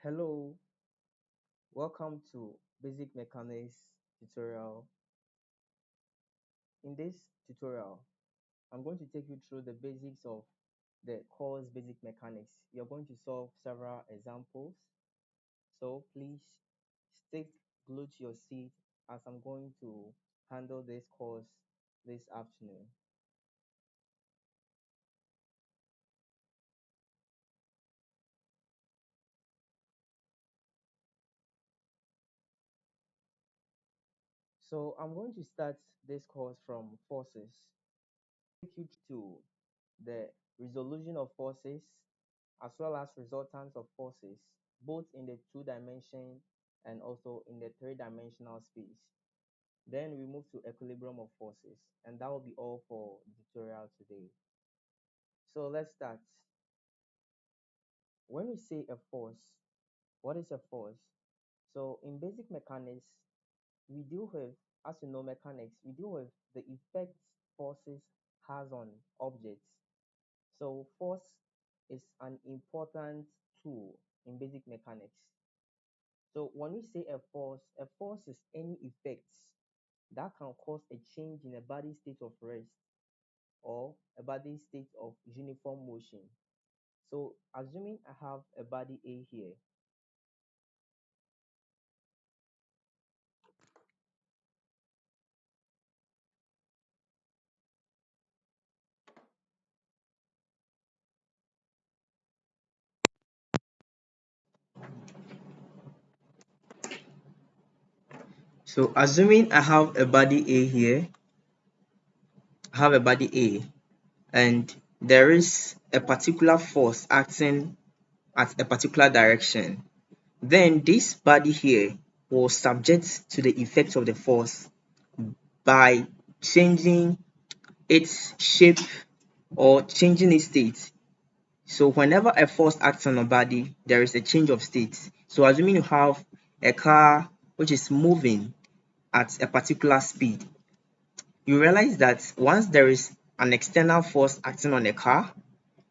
Hello, welcome to Basic Mechanics tutorial. In this tutorial, I'm going to take you through the basics of the course Basic Mechanics. You're going to solve several examples, so please stay glued to your seat as I'm going to handle this course this afternoon. So I'm going to start this course from forces. Take you to the resolution of forces as well as resultants of forces, both in the 2-dimension and also in the 3-dimensional space. Then we move to equilibrium of forces, and that will be all for the tutorial today. So let's start. When we say a force, what is a force? So in basic mechanics, we deal with, as you know, mechanics, we deal with the effects forces has on objects. So force is an important tool in basic mechanics. So when we say a force is any effects that can cause a change in a body state of rest or a body state of uniform motion. So assuming I have a body A here, so assuming I have a body A here, I have a body A, and there is a particular force acting at a particular direction, then this body here will subject to the effect of the force by changing its shape or changing its state. So whenever a force acts on a body, there is a change of state. So assuming you have a car which is moving at a particular speed, you realize that once there is an external force acting on a car,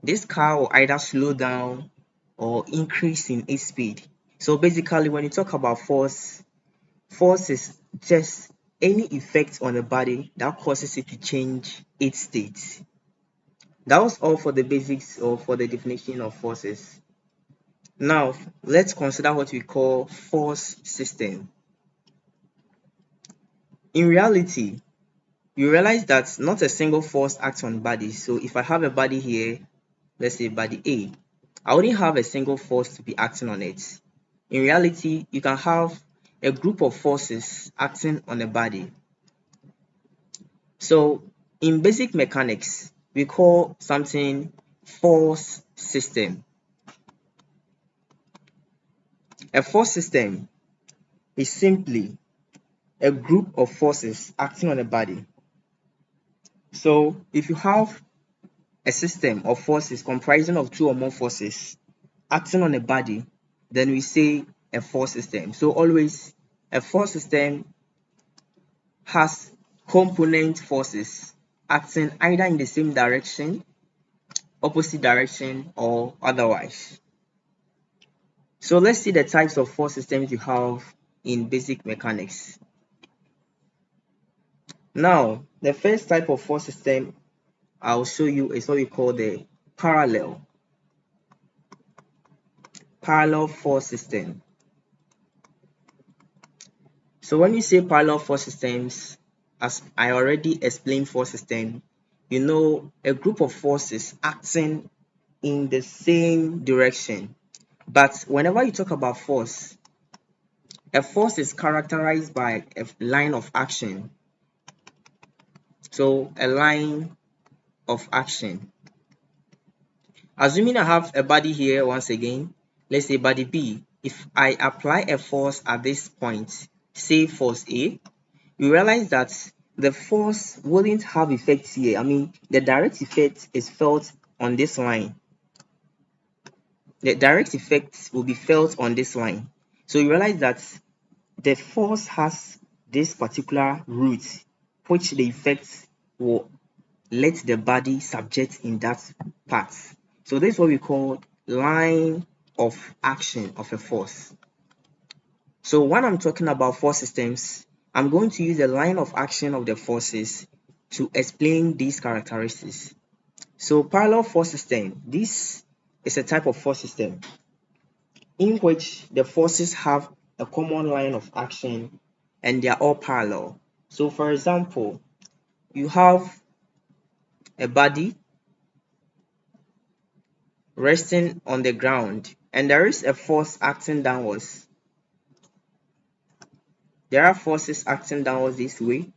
this car will either slow down or increase in its speed. So basically, when you talk about force, force is just any effect on a body that causes it to change its state. That was all for the basics or for the definition of forces. Now, let's consider what we call force system. In reality, you realize that not a single force acts on bodies. So if I have a body here, let's say body A, I wouldn't have a single force to be acting on it. In reality, you can have a group of forces acting on a body. So in basic mechanics, we call something force system. A force system is simply a group of forces acting on a body. So if you have a system of forces comprising of 2 or more forces acting on a body, then we say a force system. So always a force system has component forces acting either in the same direction, opposite direction, or otherwise. So let's see the types of force systems you have in basic mechanics. Now, the first type of force system I'll show you is what we call the parallel force system. So when you say parallel force systems, as I already explained force system, you know a group of forces acting in the same direction. But whenever you talk about force, a force is characterized by a line of action. So a line of action. Assuming I have a body here once again, let's say body B. If I apply a force at this point, say force A, you realize that the force wouldn't have effects here. I mean, the direct effect is felt on this line. The direct effect will be felt on this line. So you realize that the force has this particular route, which the effect will let the body subject in that part. So this is what we call line of action of a force. So when I'm talking about force systems, I'm going to use the line of action of the forces to explain these characteristics. So parallel force system, this is a type of force system in which the forces have a common line of action and they are all parallel. So for example, you have a body resting on the ground and there is a force acting downwards. There are forces acting downwards this way,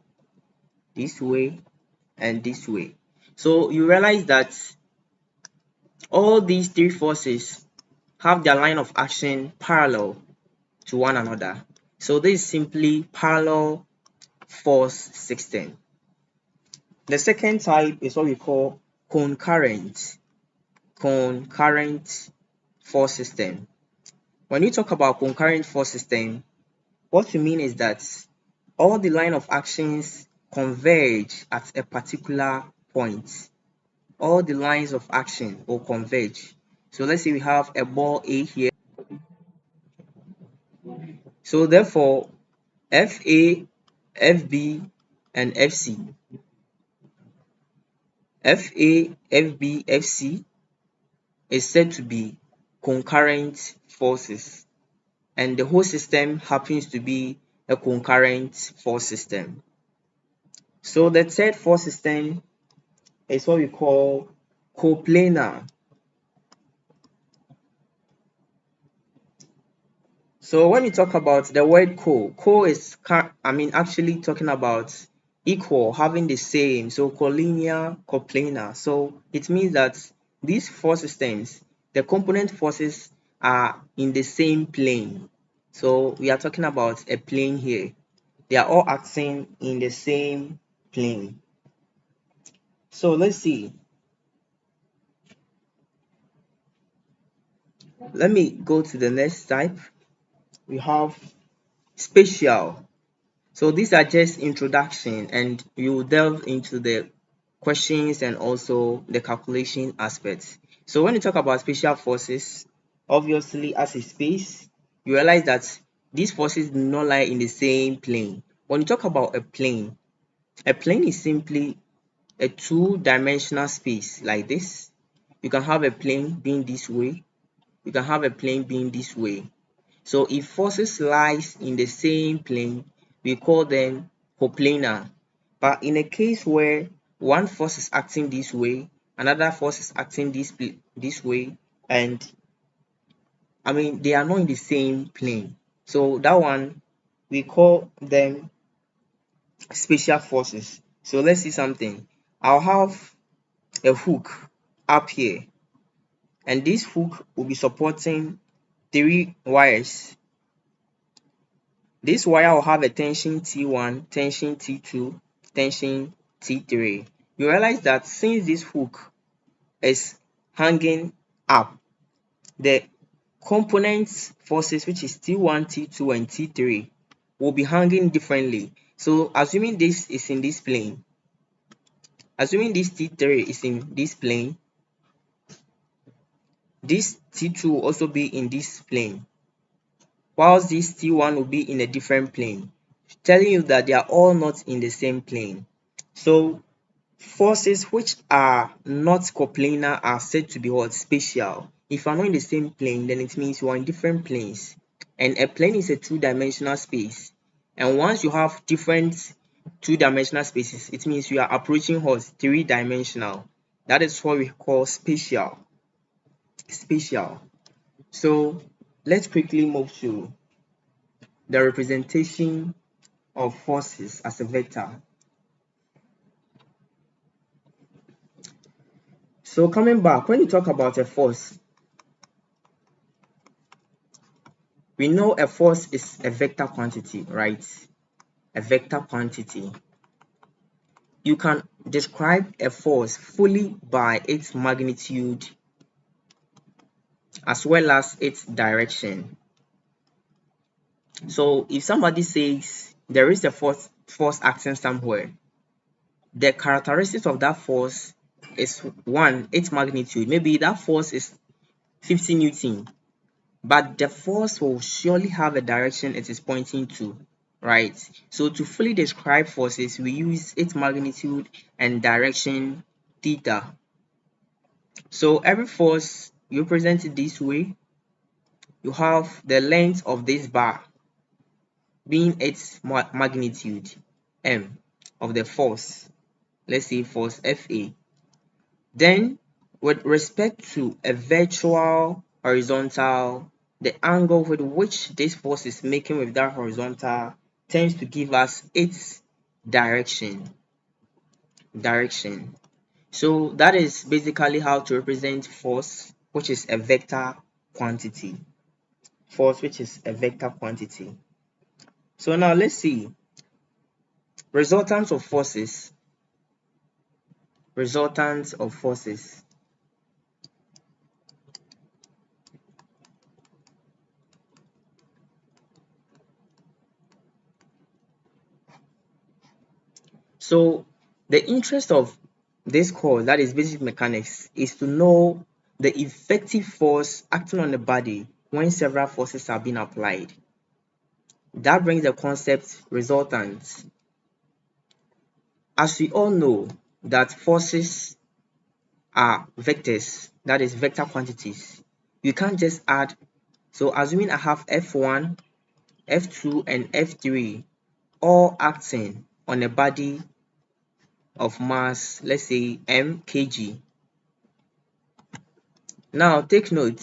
and this way. So you realize that all these three forces have their line of action parallel to one another. So this is simply parallel force system. The second type is what we call concurrent force system. When you talk about concurrent force system, what you mean is that all the line of actions converge at a particular point. All the lines of action will converge. So let's say we have a ball A here. So therefore, FA, FB, and FC. FA, FB, FC is said to be concurrent forces, and the whole system happens to be a concurrent force system. So the third force system is what we call coplanar. So when you talk about the word co is actually talking about equal, having the same. So collinear, coplanar. So it means that these force systems, the component forces are in the same plane. So we are talking about a plane here. They are all acting in the same plane. So let's see. Let me go to the next type. We have spatial. So these are just introduction and we will delve into the questions and also the calculation aspects. So when you talk about spatial forces, obviously as a space, you realize that these forces do not lie in the same plane. When you talk about a plane is simply a two-dimensional space like this. You can have a plane being this way. You can have a plane being this way. So if forces lies in the same plane, we call them coplanar. But in a case where one force is acting this way, another force is acting this way, and they are not in the same plane. So that one we call them spatial forces. So let's see something. I'll have a hook up here, and this hook will be supporting three wires. This wire will have a tension T1, tension T2, tension T3. You realize that since this hook is hanging up, the component forces, which is T1, T2, and T3, will be hanging differently. So assuming this is in this plane, assuming this T3 is in this plane, this T2 will also be in this plane, whilst this T1 will be in a different plane, telling you that they are all not in the same plane. So forces which are not coplanar are said to be what? Spatial. If you are not in the same plane, then it means you are in different planes. And a plane is a two-dimensional space. And once you have different two-dimensional spaces, it means you are approaching what? Three-dimensional. That is what we call spatial. Spatial. So let's quickly move to the representation of forces as a vector. So coming back, when you talk about a force, we know a force is a vector quantity, right? A vector quantity. You can describe a force fully by its magnitude as well as its direction. So if somebody says there is a force acting somewhere, the characteristics of that force is one, its magnitude. Maybe that force is 50 Newton but the force will surely have a direction it is pointing to, right? So to fully describe forces, we use its magnitude and direction theta. So every force, you present it this way. You have the length of this bar being its magnitude, m, of the force. Let's say force Fa. Then, with respect to a virtual horizontal, the angle with which this force is making with that horizontal tends to give us its direction. So that is basically how to represent force, which is a vector quantity. Force, which is a vector quantity. So now let's see resultants of forces. Resultants of forces. So the interest of this course, that is basic mechanics, is to know the effective force acting on the body when several forces are being applied. That brings the concept resultant. As we all know that forces are vectors, that is vector quantities. You can't just add. So assuming I have F1, F2, and F3 all acting on a body of mass, let's say m kg. Now take note,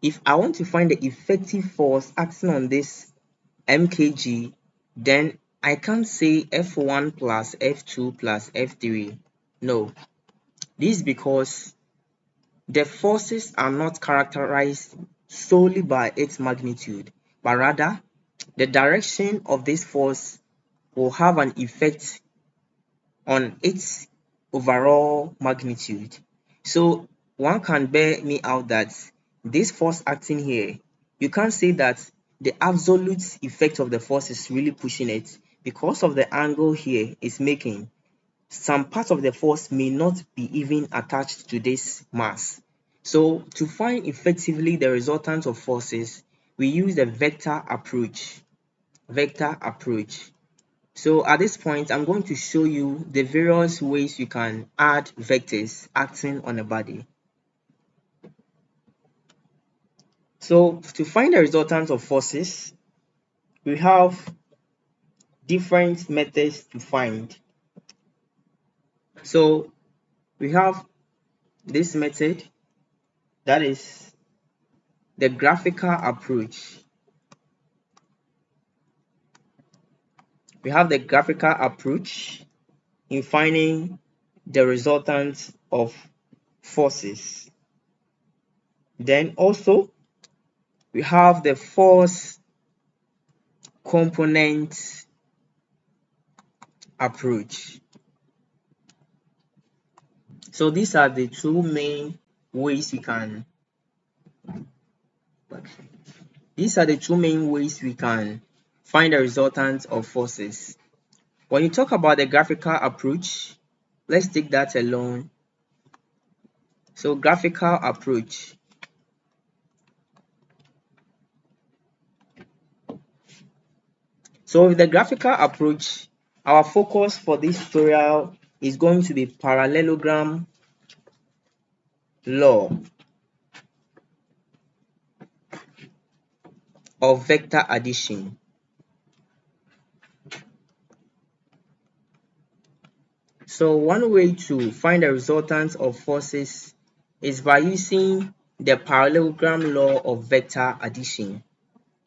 if I want to find the effective force acting on this m kg, then I can't say F1 plus F2 plus F3. No, this is because the forces are not characterized solely by its magnitude, but rather the direction of this force will have an effect on its overall magnitude. So one can bear me out that this force acting here, you can't say that the absolute effect of the force is really pushing it because of the angle here is making. Some part of the force may not be even attached to this mass. So to find effectively the resultant of forces, we use the vector approach. Vector approach. So at this point, I'm going to show you the various ways you can add vectors acting on a body. So to find the resultant of forces, we have different methods to find. So we have this method, that is the graphical approach. We have the graphical approach in finding the resultant of forces. Then also we have the force component approach. So these are the two main ways we can find the resultant of forces. When you talk about the graphical approach, let's take that alone. So graphical approach. So with the graphical approach, our focus for this tutorial is going to be parallelogram law of vector addition. So one way to find the resultant of forces is by using the parallelogram law of vector addition.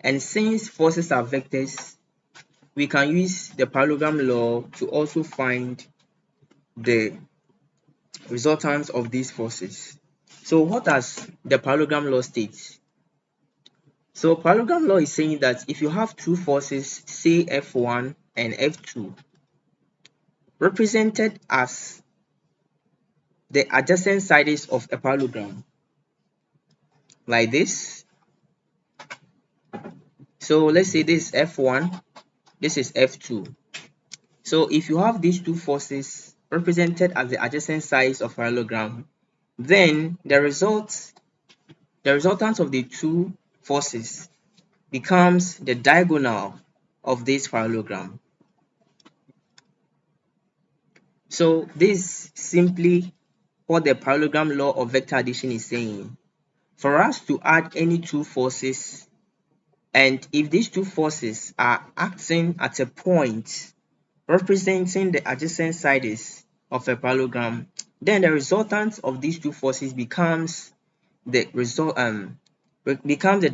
And since forces are vectors, we can use the parallelogram law to also find the resultants of these forces. So what does the parallelogram law state? So parallelogram law is saying that if you have two forces, say F1 and F2, represented as the adjacent sides of a parallelogram, like this. So let's say this is F1, this is F2. So if you have these two forces represented as the adjacent sides of parallelogram, then the resultant of the two forces becomes the diagonal of this parallelogram. So this is simply what the parallelogram law of vector addition is saying. For us to add any two forces, and if these two forces are acting at a point representing the adjacent sides of a parallelogram, then the resultant of these two forces becomes the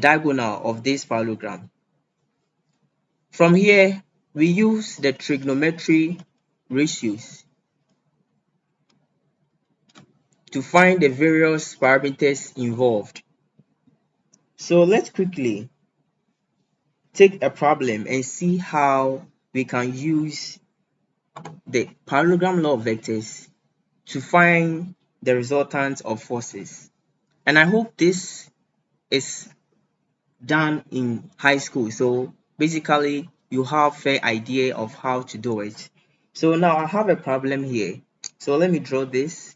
diagonal of this parallelogram. From here, we use the trigonometry ratios to find the various parameters involved. So let's quickly take a problem and see how we can use the parallelogram law of vectors to find the resultant of forces. And I hope this is done in high school. So basically, you have fair idea of how to do it. So now I have a problem here. So let me draw this.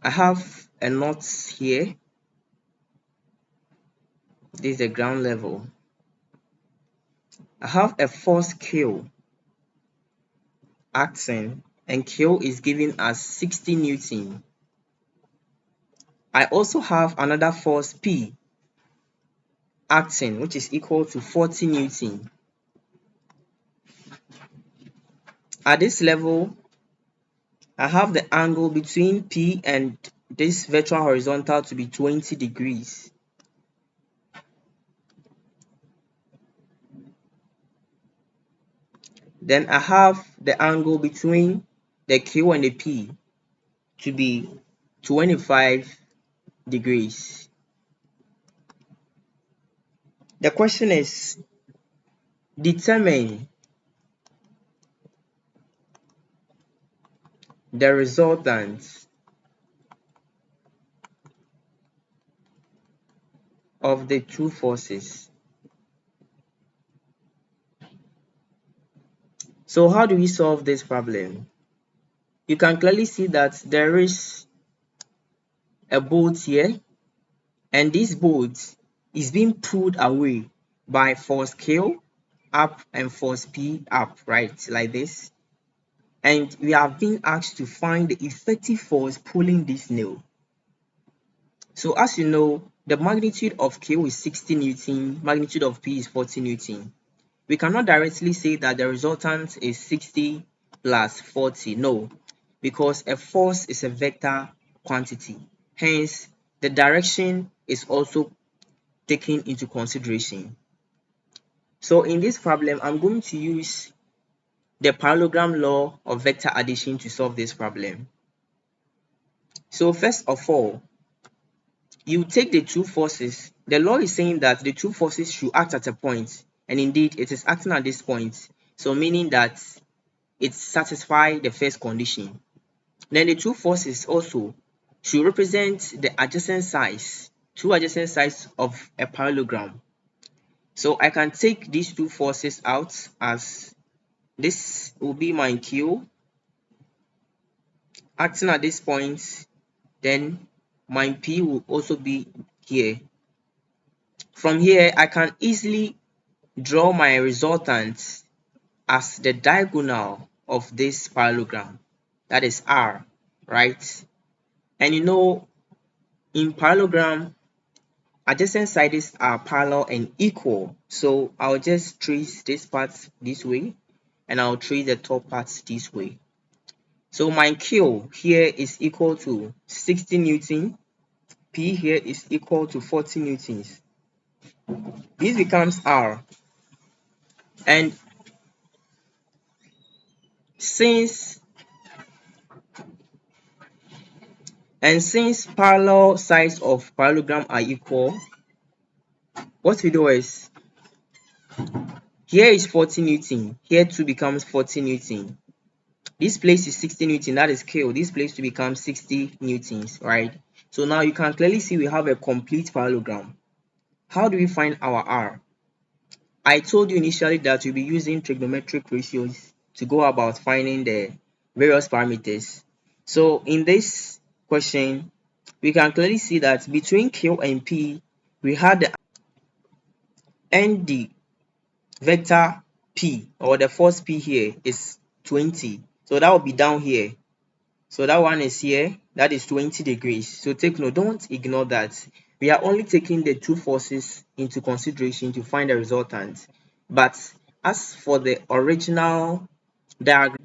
I have a knot here. This is the ground level. I have a force Q acting, and Q is given as 60 Newton. I also have another force P acting, which is equal to 40 Newton. At this level, I have the angle between P and this virtual horizontal to be 20 degrees. Then I have the angle between the Q and the P to be 25 degrees. The question is, determine the resultant of the two forces. So how do we solve this problem? You can clearly see that there is a bolt here, and this bolt is being pulled away by force Q up and force P up, right, like this. And we have been asked to find the effective force pulling this nail. So as you know, the magnitude of Q is 60 Newton, magnitude of P is 40 Newton. We cannot directly say that the resultant is 60 plus 40, no, because a force is a vector quantity. Hence, the direction is also taken into consideration. So in this problem, I'm going to use the parallelogram law of vector addition to solve this problem. So first of all, you take the two forces. The law is saying that the two forces should act at a point, and indeed it is acting at this point, so meaning that it satisfies the first condition. Then the two forces also should represent the adjacent sides, two adjacent sides of a parallelogram. So I can take these two forces out, as this will be my Q acting at this point, then my P will also be here. From here, I can easily draw my resultant as the diagonal of this parallelogram, that is R, right? And you know, in parallelogram, adjacent sides are parallel and equal. So I'll just trace this part this way, and I'll trace the top part this way. So my Q here is equal to 60 Newton. P here is equal to 40 Newtons. This becomes R. And since parallel sides of parallelogram are equal, what we do is, here is 40 Newton, here too becomes 40 Newton. This place is 60 Newton, that is Q. This place to become 60 Newtons, right? So now you can clearly see we have a complete parallelogram. How do we find our R? I told you initially that we'll be using trigonometric ratios to go about finding the various parameters. So in this question, we can clearly see that between Q and P, we had the vector P, or the force P here, is 20. So that will be down here. So that one is here, that is 20 degrees. So take note, don't ignore that. We are only taking the two forces into consideration to find the resultant. But as for the original diagram,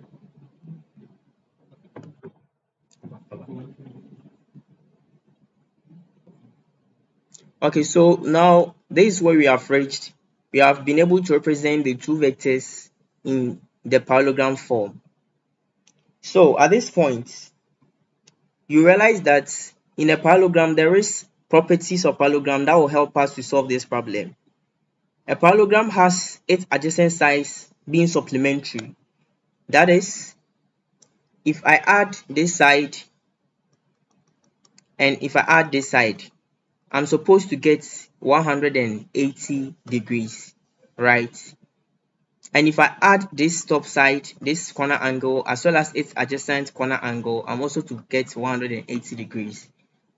okay, so now this is where we have reached. We have been able to represent the two vectors in the parallelogram form. So at this point, you realize that in a parallelogram, there is properties of parallelogram that will help us to solve this problem. A parallelogram has its adjacent sides being supplementary. That is, if I add this side and if I add this side, I'm supposed to get 180 degrees, right? And if I add this top side, this corner angle, as well as its adjacent corner angle, I'm also to get 180 degrees,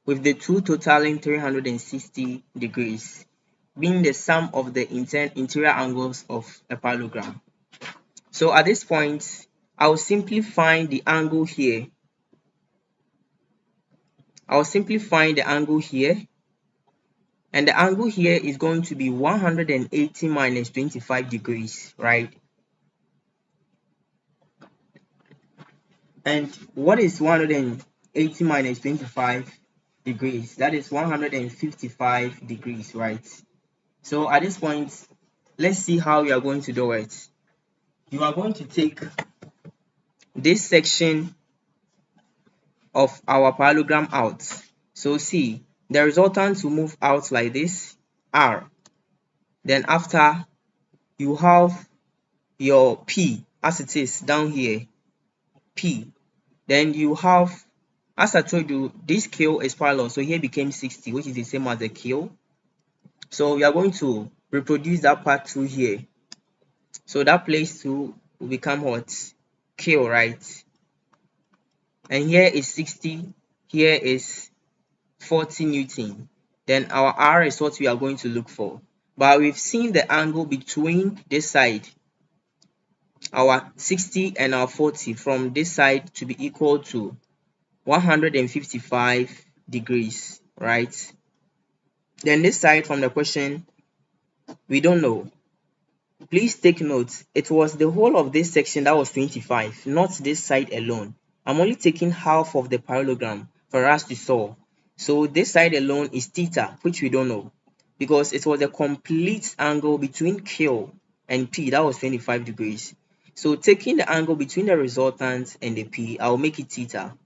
with the two totaling 360 degrees, being the sum of the interior angles of a parallelogram. So at this point, I'll simply find the angle here. I'll simply find the angle here, and the angle here is going to be 180 minus 25 degrees, right? And what is 180 minus 25 degrees? That is 155 degrees, right? So at this point, let's see how we are going to do it. You are going to take this section of our parallelogram out. So see, the resultant will move out like this, R. Then after, you have your P as it is down here, P. Then you have, as I told you, this Q is parallel, so here became 60, which is the same as the Q. So we are going to reproduce that part through here. So that place 2 will become what? Q, right? And here is 60, here is 40 Newton. Then our R is what we are going to look for. But we've seen the angle between this side, our 60 and our 40, from this side to be equal to 155 degrees, right? Then this side from the question, we don't know. Please take note, it was the whole of this section that was 25, not this side alone. I'm only taking half of the parallelogram for us to solve. So this side alone is theta, which we don't know, because it was a complete angle between Q and P that was 25 degrees. So taking the angle between the resultant and the P, I'll make it theta.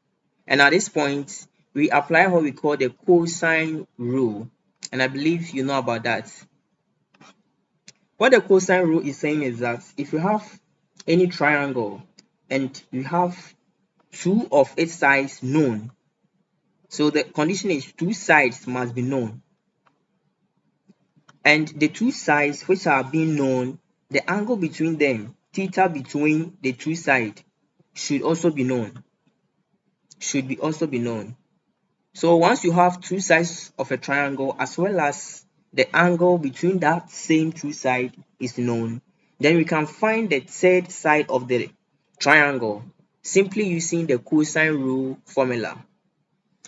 And at this point, we apply what we call the cosine rule. And I believe you know about that. What the cosine rule is saying is that if you have any triangle and you have two of its sides known, so the condition is two sides must be known, and the two sides which are being known, the angle between them, theta between the two sides, should also be known. So once you have two sides of a triangle as well as the angle between that same two sides is known, then we can find the third side of the triangle simply using the cosine rule formula.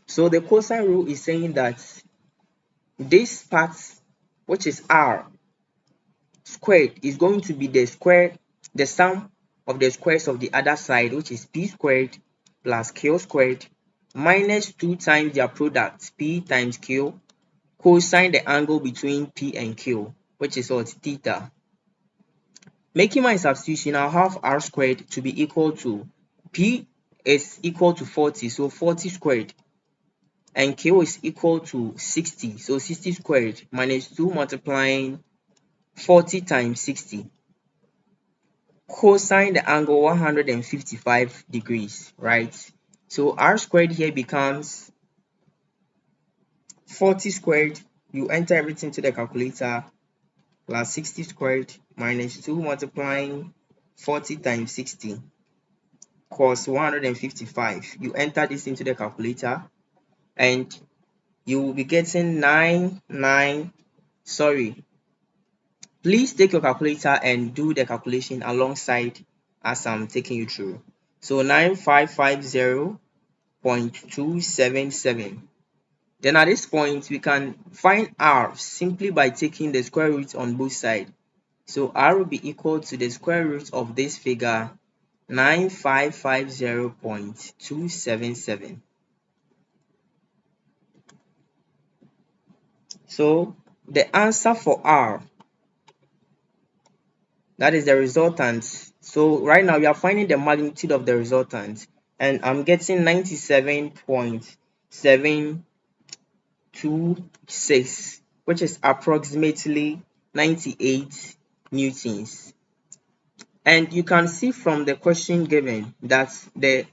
So the cosine rule is saying that this part, which is R squared, is going to be the sum of the squares of the other side, which is P squared plus Q squared minus 2 times their product, P times Q, cosine the angle between P and Q, which is what? Theta. Making my substitution, I'll have R squared to be equal to P is equal to 40, so 40 squared, and Q is equal to 60, so 60 squared minus 2 multiplying 40 times 60. Cosine the angle 155 degrees, right? So R squared here becomes 40 squared, you enter everything to the calculator, plus 60 squared minus 2 multiplying 40 times 60 cos 155. You enter this into the calculator, and you will be getting 9. Sorry, please take your calculator and do the calculation alongside as I'm taking you through. So 9550.277. Then at this point, we can find R simply by taking the square root on both sides. So R will be equal to the square root of this figure 9550.277. So the answer for R, that is the resultant. So right now we are finding the magnitude of the resultant, and I'm getting 97.726, which is approximately 98 newtons. And you can see from the question given that the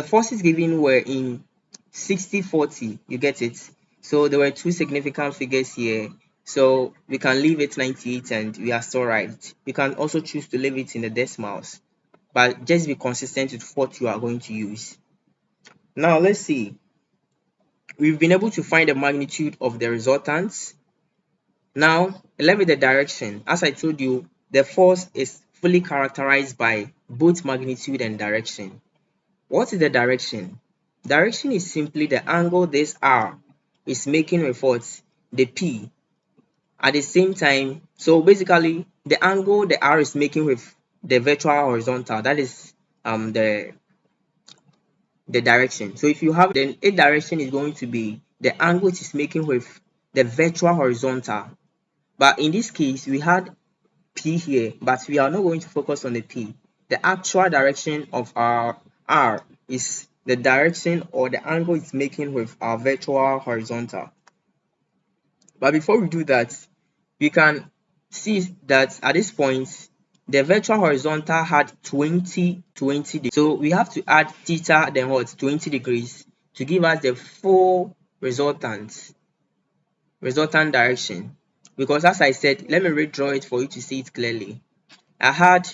forces given were in 60-40. You get it? So there were two significant figures here. So we can leave it 98 and we are still right. You can also choose to leave it in the decimals, but just be consistent with what you are going to use. Now let's see. We've been able to find the magnitude of the resultants. Now let's the direction. As I told you, the force is fully characterized by both magnitude and direction. What is the direction? Direction is simply the angle this R is making with what? The P. At the same time, so basically the angle the R is making with the virtual horizontal, that is the direction. So if you have, then a direction is going to be the angle it is making with the virtual horizontal. But in this case, we had P here, but we are not going to focus on the P. The actual direction of our R is the direction or the angle it's making with our virtual horizontal. But before we do that, we can see that at this point, the virtual horizontal had 20 degrees. So we have to add theta, then what? 20 degrees to give us the full resultant direction. Because as I said, let me redraw it for you to see it clearly. I had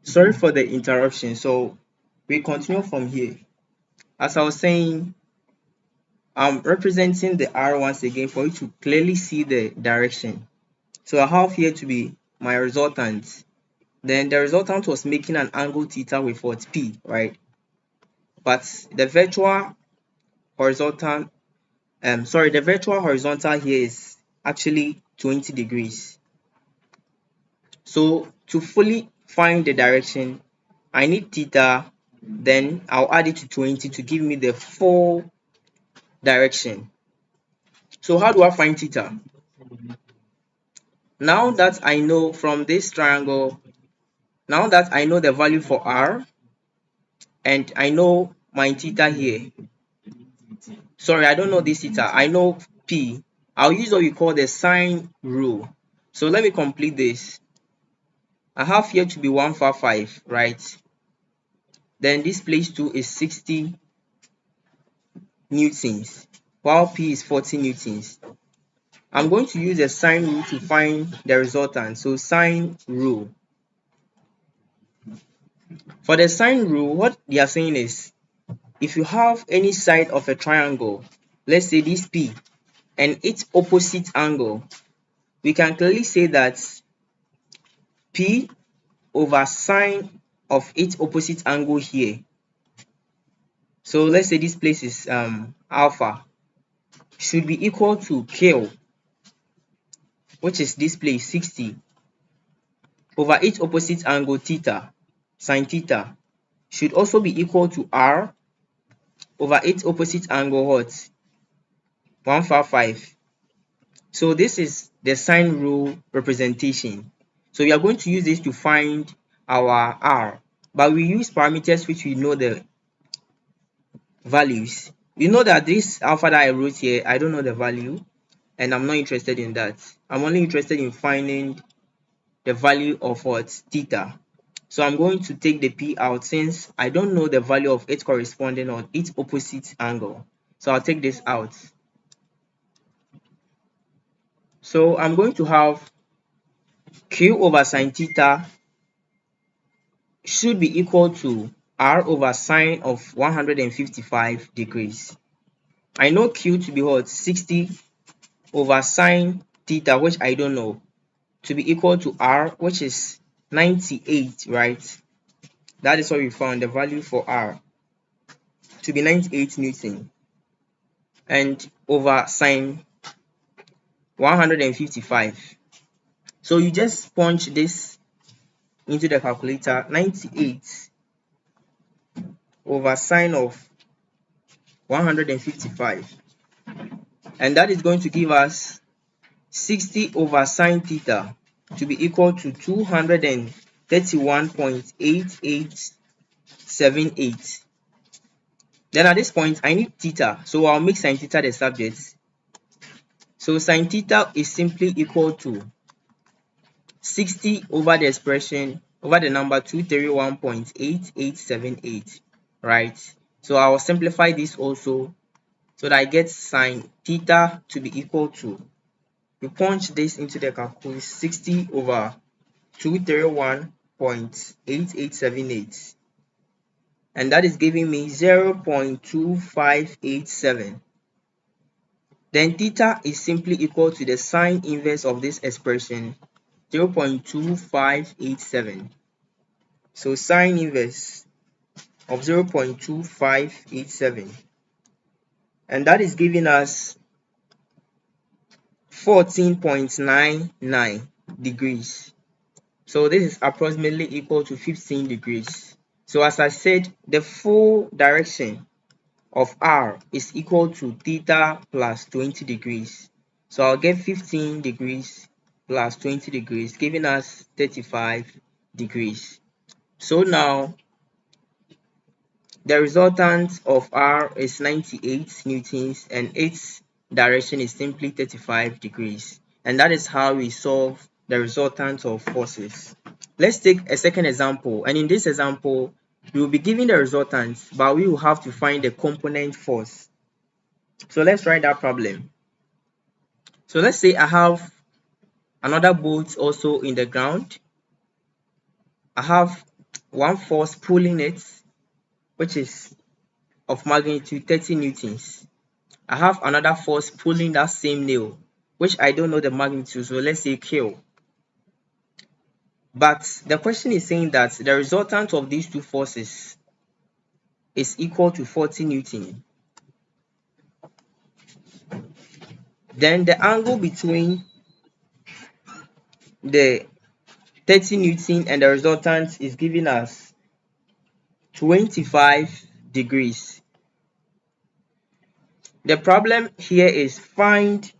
Sorry for the interruption. So we continue from here. As I was saying, I'm representing the R once again for you to clearly see the direction. So I have here to be my resultant. Then the resultant was making an angle theta with what? P, right? But the virtual horizontal, the virtual horizontal here is actually 20 degrees. So to fully find the direction, I need theta, then I'll add it to 20 to give me the full direction. So how do I find theta? Now that I know from this triangle, now that I know the value for R and I know my theta here, sorry, I don't know this theta, I know P, I'll use what we call the sine rule. So let me complete this. I have here to be 155, right? Then this place 2 is 60 newtons, while P is 40 newtons. I'm going to use the sine rule to find the resultant. So sine rule. For the sine rule, what they are saying is, if you have any side of a triangle, let's say this P, and its opposite angle, we can clearly say that P over sine of its opposite angle here. So let's say this place is alpha, should be equal to Q, which is this place 60, over its opposite angle theta, sine theta, should also be equal to R over its opposite angle what? 155. So this is the sine rule representation. So we are going to use this to find our R, but we use parameters which we know the values. You know that this alpha that I wrote here, I don't know the value, and I'm not interested in that. I'm only interested in finding the value of what? Theta. So I'm going to take the P out since I don't know the value of its corresponding or its opposite angle. So I'll take this out. So I'm going to have Q over sine theta should be equal to R over sine of 155 degrees. I know Q to be what? 60 over sine theta, which I don't know, to be equal to R, which is 98, right? That is what we found, the value for R to be 98 Newton. And over sine 155. So you just punch this into the calculator, 98 over sine of 155, and that is going to give us 60 over sine theta to be equal to 231.8878. Then at this point I need theta, so I'll make sine theta the subject. So sine theta is simply equal to 60 over the expression over the number 231.8878, right? So I will simplify this also so that I get sine theta to be equal to, you punch this into the calculator, 60 over 231.8878, and that is giving me 0.2587. Then theta is simply equal to the sine inverse of this expression, 0.2587. So sine inverse of 0.2587, and that is giving us 14.99 degrees. So this is approximately equal to 15 degrees. So as I said, the full direction of R is equal to theta plus 20 degrees. So I'll get 15 degrees plus 20 degrees, giving us 35 degrees. So now the resultant of R is 98 newtons and its direction is simply 35 degrees. And that is how we solve the resultant of forces. Let's take a second example, and in this example we will be given the resultant, but we will have to find the component force. So let's write that problem. So let's say I have another bolt also in the ground. I have one force pulling it, which is of magnitude 30 newtons. I have another force pulling that same nail, which I don't know the magnitude, so let's say Q. But the question is saying that the resultant of these two forces is equal to 40 newton. Then the angle between the 30 newton and the resultant is giving us 25 degrees. The problem here is find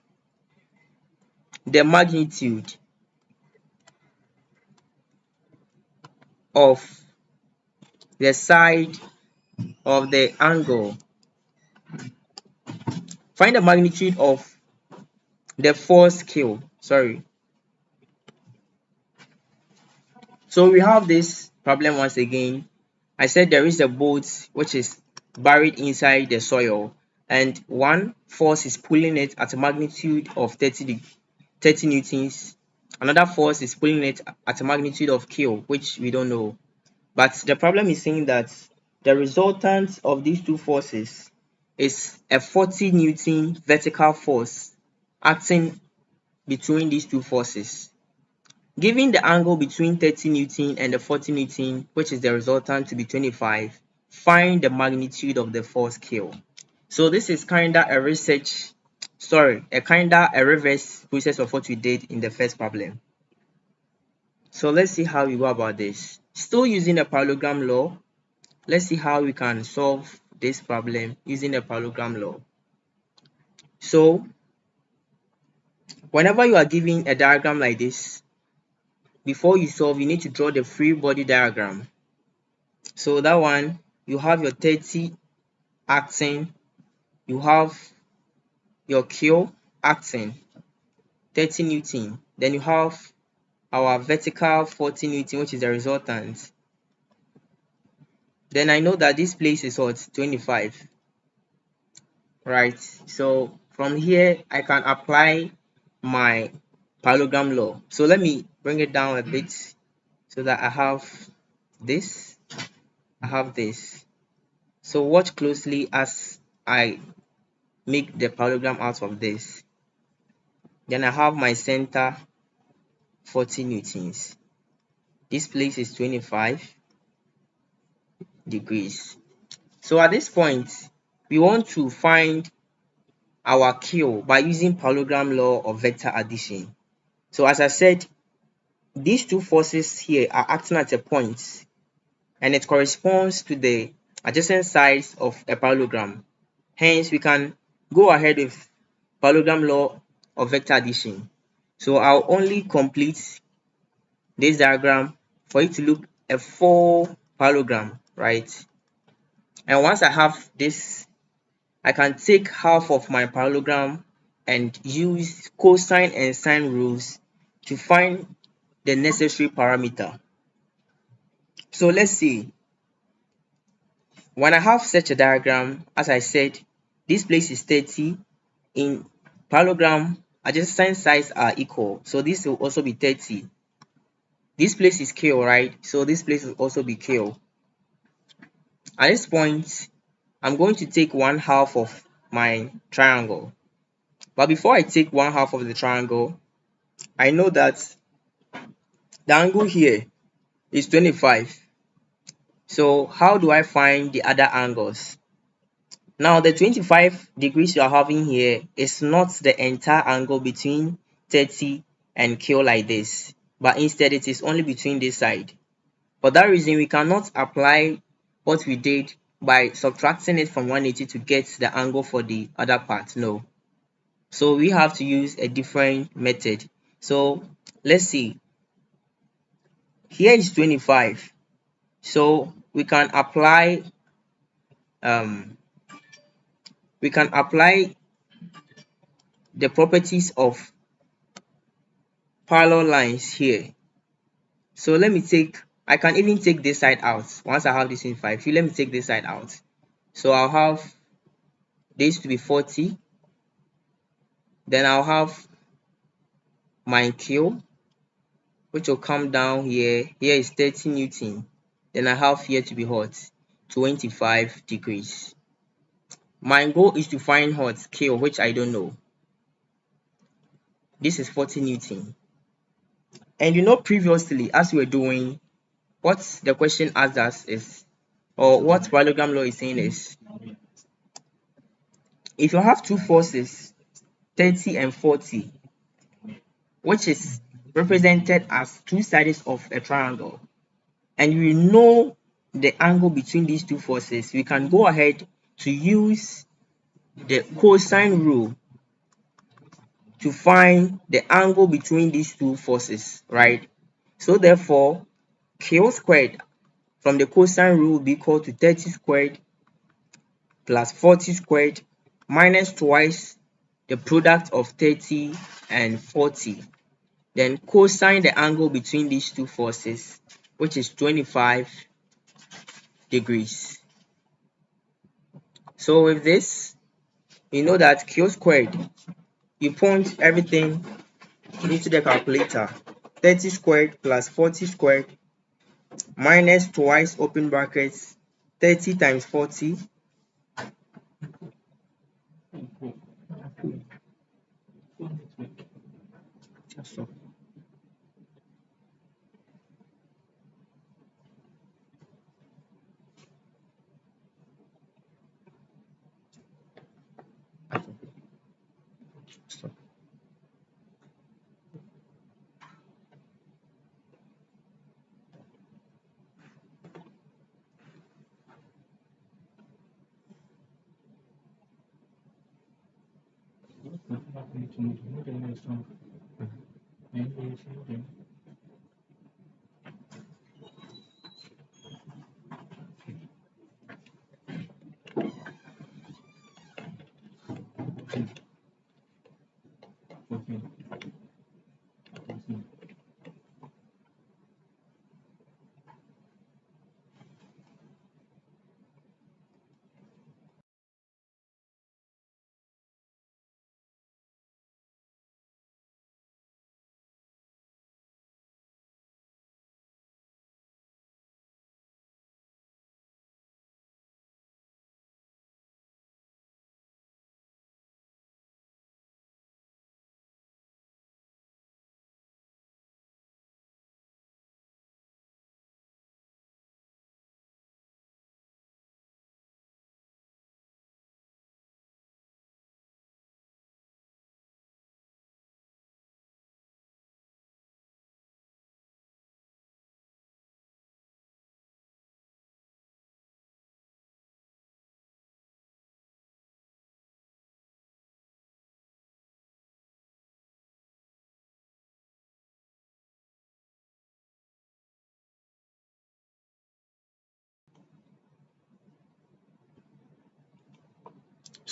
the magnitude of the side of the angle. Find the magnitude of the force Q. Sorry. So we have this problem once again. I said there is a boat which is buried inside the soil, and one force is pulling it at a magnitude of 30 newtons. Another force is pulling it at a magnitude of Q, which we don't know. But the problem is saying that the resultant of these two forces is a 40 newton vertical force acting between these two forces. Given the angle between 30 newton and the 40 newton, which is the resultant, to be 25, find the magnitude of the force Q. So this is kinda a reverse process of what we did in the first problem. So let's see how we go about this. Still using the parallelogram law, let's see how we can solve this problem using the parallelogram law. So whenever you are given a diagram like this, before you solve, you need to draw the free body diagram. So that one, you have your 30 acting, you have your Q acting 30 newton, then you have our vertical 40 newton, which is the resultant. Then I know that this place is what, 25, right? So from here I can apply my parallelogram law. So let me bring it down a bit so that I have this, I have this. So watch closely as I make the parallelogram out of this. Then I have my center 40 newtons. This place is 25 degrees. So at this point, we want to find our Q by using parallelogram law of vector addition. So as I said, these two forces here are acting at a point, and it corresponds to the adjacent sides of a parallelogram. Hence, we can go ahead with parallelogram law of vector addition. So I'll only complete this diagram for it to look a full parallelogram, right? And once I have this, I can take half of my parallelogram and use cosine and sine rules to find the necessary parameter. So let's see. When I have such a diagram, as I said, this place is 30. In parallelogram, adjacent sides are equal, so this will also be 30. This place is Q, right? So this place will also be Q. At this point, I'm going to take 1/2 of my triangle. But before I take 1/2 of the triangle, I know that the angle here is 25. So how do I find the other angles? Now the 25 degrees you are having here is not the entire angle between 30 and Q like this, but instead it is only between this side. For that reason, we cannot apply what we did by subtracting it from 180 to get the angle for the other part. No. So we have to use a different method. So let's see. Here is 25. So we can apply the properties of parallel lines here. So I can even take this side out. Once I have this in 5, let me take this side out. So I'll have this to be 40. Then I'll have my Q, which will come down here. Here is 30 newton. Then I have here to be hot, 25 degrees. My goal is to find hot K, which I don't know. This is 40 Newton. And previously, as we were doing, what the question asked us is, or what parallelogram law is saying is, if you have two forces, 30 and 40, which is represented as two sides of a triangle, and we know the angle between these two forces, we can go ahead to use the cosine rule to find the angle between these two forces, right? So therefore, K squared from the cosine rule will be equal to 30 squared plus 40 squared minus twice the product of 30 and 40. Then cosine the angle between these two forces, which is 25 degrees. So with this, you know that Q squared, you punch everything into the calculator. 30 squared plus 40 squared minus twice open brackets 30 times 40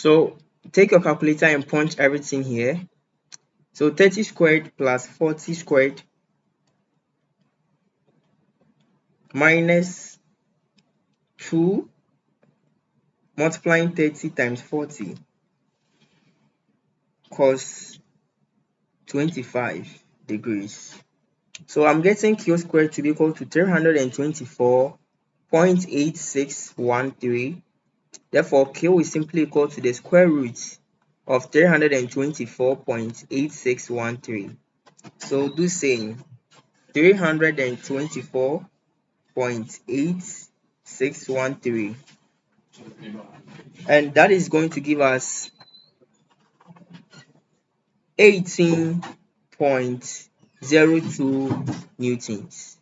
So take your calculator and punch everything here. So 30 squared plus 40 squared minus 2 multiplying 30 times 40 cos 25 degrees. So I'm getting Q squared to be equal to 324.8613. Therefore, Q is simply equal to the square root of 324.8613. So do same. 324.8613, and that is going to give us 18.02 newtons.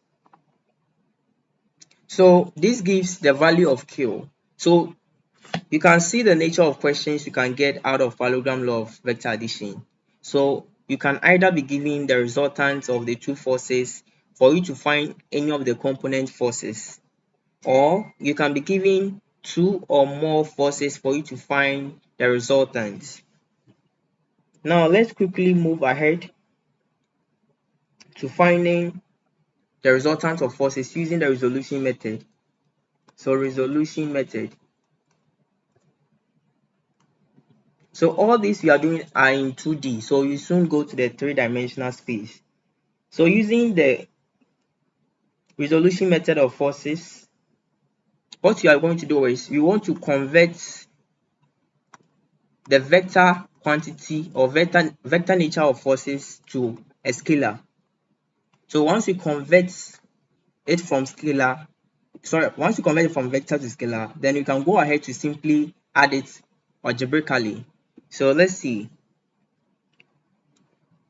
So this gives the value of Q. So you can see the nature of questions you can get out of parallelogram law of vector addition. So you can either be given the resultant of the two forces for you to find any of the component forces, or you can be given two or more forces for you to find the resultant. Now let's quickly move ahead to finding the resultant of forces using the resolution method. So resolution method. So all these we are doing are in 2D. So you soon go to the three-dimensional space. So using the resolution method of forces, what you are going to do is you want to convert the vector quantity or vector nature of forces to a scalar. So once you convert it from scalar, once you convert it from vector to scalar, then you can go ahead to simply add it algebraically. So let's see.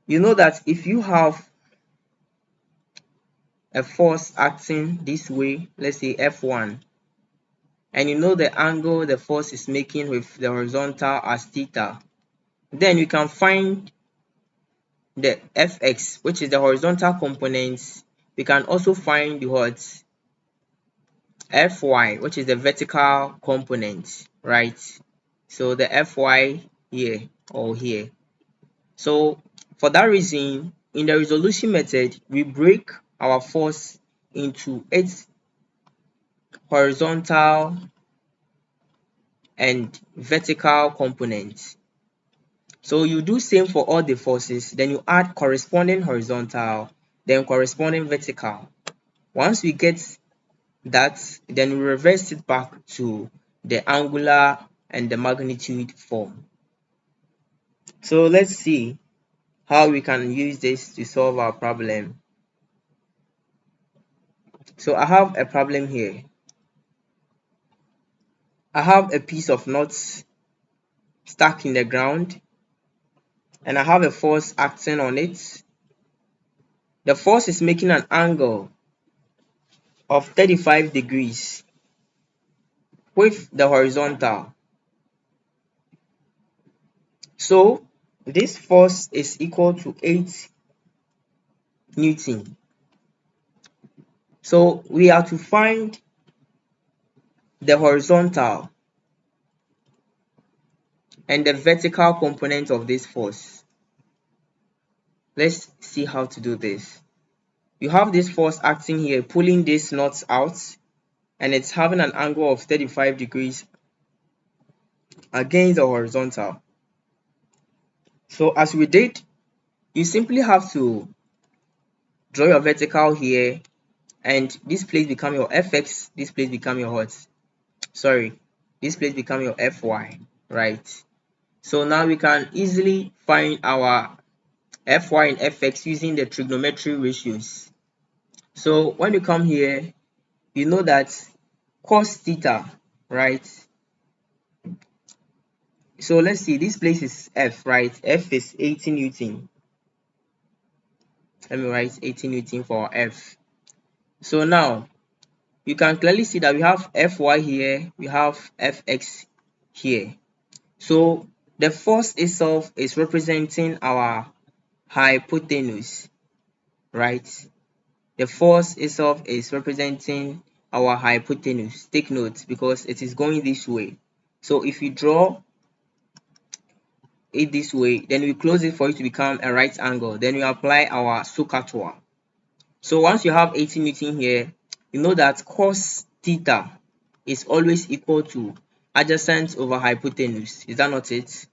You know that if you have a force acting this way, let's say F1, and you know the angle the force is making with the horizontal as theta, then you can find the Fx, which is the horizontal component. We can also find the what? Fy, which is the vertical component, right? So the Fy here or here. So for that reason, in the resolution method, we break our force into its horizontal and vertical components. So you do same for all the forces, then you add corresponding horizontal, then corresponding vertical. Once we get that, then we reverse it back to the angular and the magnitude form. So let's see how we can use this to solve our problem. So I have a problem here. I have a piece of nuts stuck in the ground and I have a force acting on it. The force is making an angle of 35 degrees with the horizontal. So this force is equal to 8 Newton. So we are to find the horizontal and the vertical component of this force. Let's see how to do this. You have this force acting here, pulling these nuts out, and it's having an angle of 35 degrees against the horizontal. So as we did, you simply have to draw your vertical here, and this place become your Fx, this place become your what? Sorry, this place become your Fy, right? So now we can easily find our Fy and Fx using the trigonometry ratios. So when you come here, you know that cos theta, right? So let's see, this place is F, right? F is 18 Newton. Let me write 18 Newton for F. So now you can clearly see that we have Fy here, we have Fx here. So the force itself is representing our hypotenuse, right? The force itself is representing our hypotenuse. Take note because it is going this way. So if you draw it this way, then we close it for it to become a right angle. Then we apply our SOHCAHTOA. So once you have 18 Newton here, you know that cos theta is always equal to adjacent over hypotenuse. Is that not it?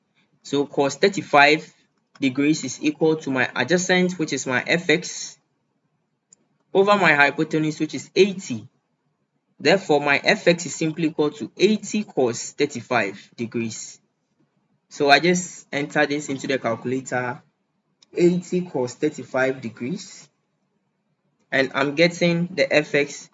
So cos 35 degrees is equal to my adjacent, which is my Fx, over my hypotenuse, which is 80. Therefore, my Fx is simply equal to 80 cos 35 degrees. So I just enter this into the calculator, 80 cos 35 degrees, and I'm getting the Fx.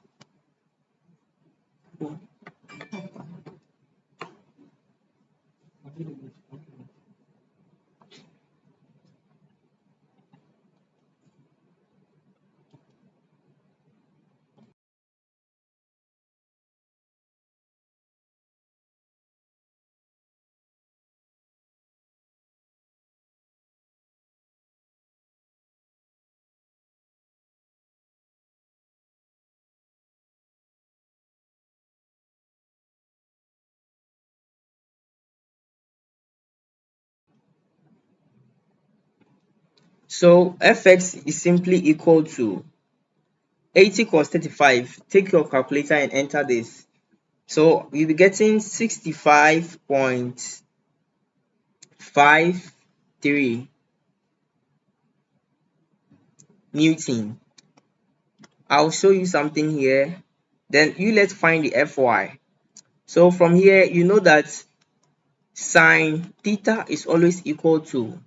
So Fx is simply equal to 80 cos 35. Take your calculator and enter this. So you'll be getting 65.53 Newton. I'll show you something here. Then let's find the Fy. So from here, you know that sine theta is always equal to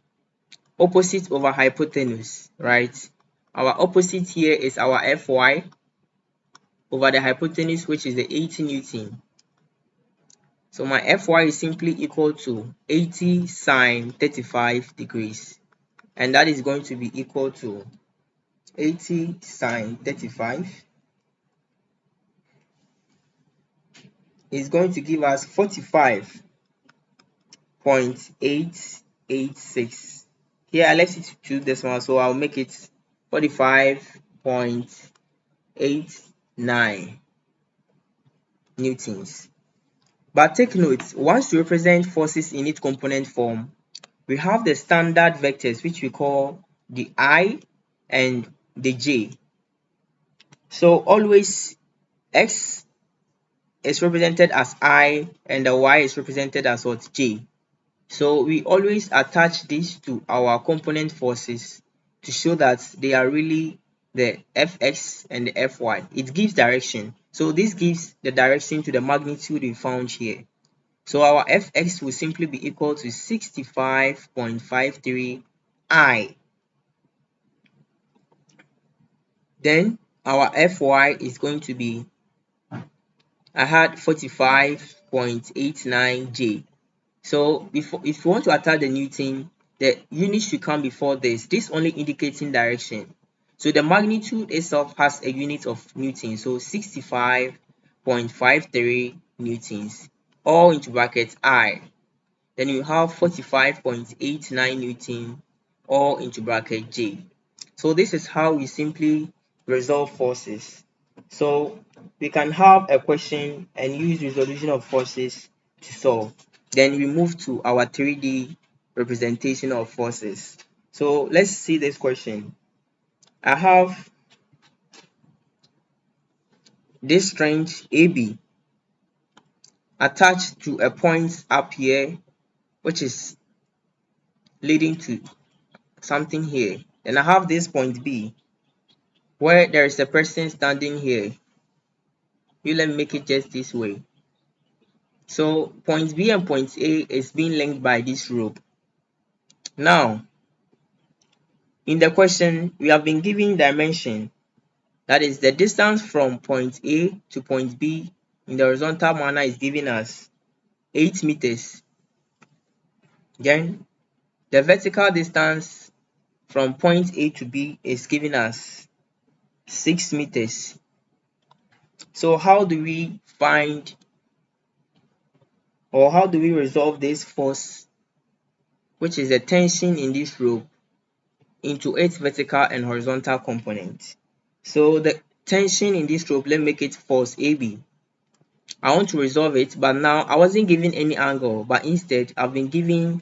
opposite over hypotenuse, right? Our opposite here is our Fy over the hypotenuse, which is the 80 Newton. So my Fy is simply equal to 80 sine 35 degrees. And that is going to be equal to 80 sine 35 is going to give us 45.886. Here I left it to decimal, so I'll make it 45.89 newtons. But take note, once you represent forces in its component form, we have the standard vectors which we call the I and the J. So always X is represented as I and the Y is represented as what? J. So we always attach this to our component forces to show that they are really the Fx and the Fy. It gives direction. So this gives the direction to the magnitude we found here. So our Fx will simply be equal to 65.53 I. Then our Fy is going to be, I had 45.89 J. So if you want to attach the Newton, the unit should come before this. This only indicating direction. So the magnitude itself has a unit of Newton. So 65.53 Newtons, all into brackets I. Then you have 45.89 Newton, all into bracket J. So this is how we simply resolve forces. So we can have a question and use resolution of forces to solve. Then we move to our 3D representation of forces. So let's see this question. I have this strength AB attached to a point up here, which is leading to something here. Then I have this point B where there is a person standing here. Let me make it just this way. So point B and point A is being linked by this rope. Now, in the question, we have been given dimension. That is, the distance from point A to point B in the horizontal manner is giving us 8 meters. Then the vertical distance from point A to B is giving us 6 meters. So how do we find, or how do we resolve this force, which is the tension in this rope, into its vertical and horizontal components? So the tension in this rope, let's make it force AB. I want to resolve it, but now I wasn't given any angle, but instead I've been given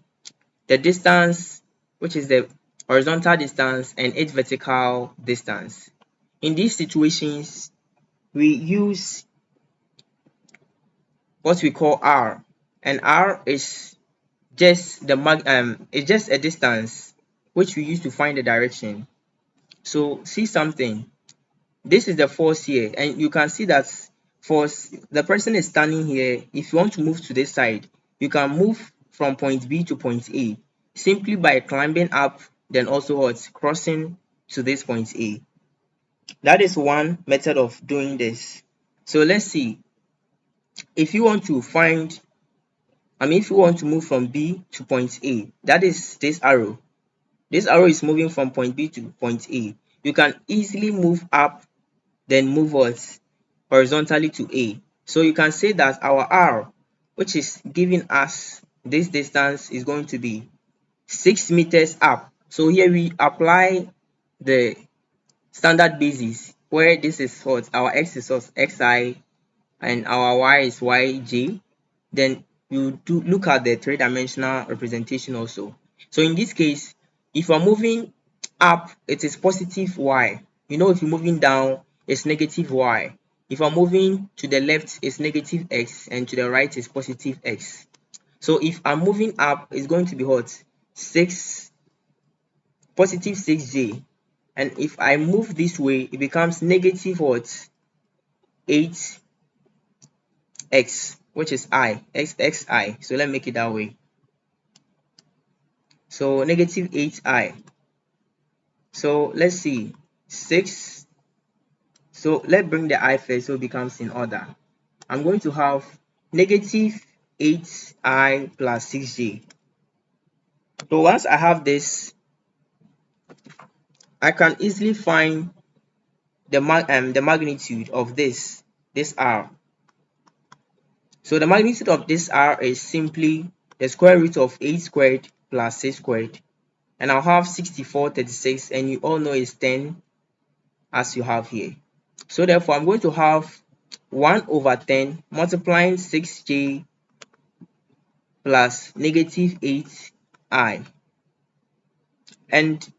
the distance, which is the horizontal distance, and its vertical distance. In these situations, we use what we call R, and R is just it's just a distance which we use to find the direction. So see something. This is the force here, and you can see that force, the person is standing here. If you want to move to this side, you can move from point B to point A simply by climbing up, then also what, crossing to this point A. That is one method of doing this. So let's see. If you want to find, if you want to move from B to point A, that is this arrow. This arrow is moving from point B to point A. You can easily move up, then move what, horizontally to A. So you can say that our R, which is giving us this distance, is going to be 6 meters up. So here we apply the standard basis, where this is what, our X is what, XI, and our Y is YJ. Then you do look at the three-dimensional representation also. So in this case, if you're moving up, it is positive Y. If you're moving down, it's negative Y. If you're moving to the left, it's negative X, and to the right is positive X. So if I'm moving up, it's going to be what? Positive 6J. And if I move this way, it becomes negative what? 8x, which is I, xi. So let's make it that way. So negative 8i. So let's see, 6. So let's bring the I first so it becomes in order. I'm going to have negative 8i plus 6j. So once I have this, I can easily find the magnitude of this r. So the magnitude of this r is simply the square root of 8 squared plus 6 squared, and I'll have 64/36, and you all know it's 10 as you have here. So therefore I'm going to have 1/10 multiplying 6j plus negative 8i, and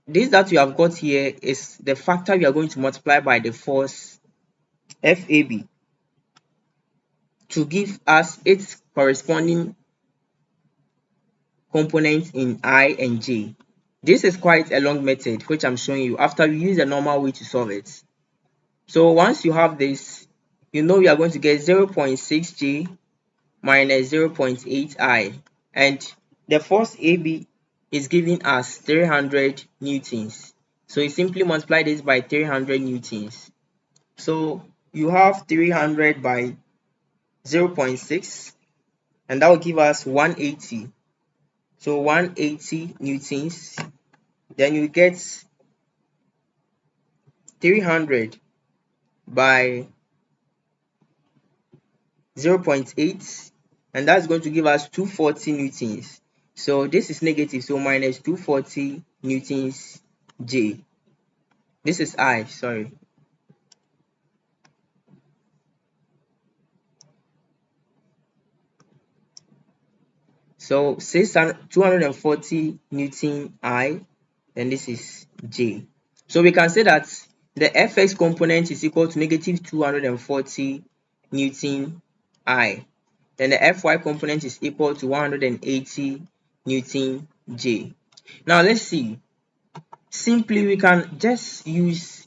this that we have got here is the factor we are going to multiply by the force FAB to give us its corresponding components in I and J. This is quite a long method which I'm showing you after you use the normal way to solve it. So once you have this, you know you are going to get 0.6J minus 0.8I, and the force AB is giving us 300 newtons. So you simply multiply this by 300 newtons. So you have 300 by 0.6, and that will give us 180. So 180 newtons. Then you get 300 by 0.8, and that's going to give us 240 newtons. So this is negative, so minus 240 newtons J. This is I, sorry. So 240 Newton I, and this is J. So we can say that the Fx component is equal to negative 240 Newton I. Then the Fy component is equal to 180 Newton J. Now let's see. Simply we can just use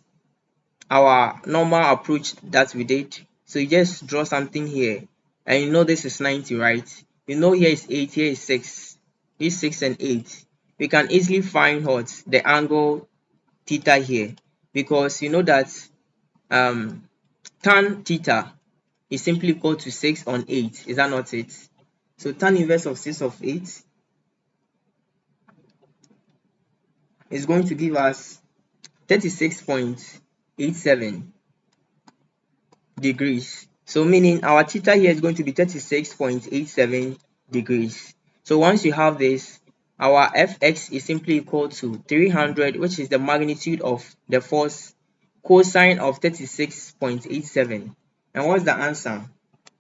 our normal approach that we did. So you just draw something here, and you know this is 90, right? You know here is 8, here is 6. This 6 and 8. We can easily find what the angle theta here, because you know that tan theta is simply equal to 6 on 8. Is that not it? So tan inverse of 6 of 8 is going to give us 36.87 degrees. So meaning our theta here is going to be 36.87 degrees. So once you have this, our Fx is simply equal to 300, which is the magnitude of the force cosine of 36.87. And what's the answer?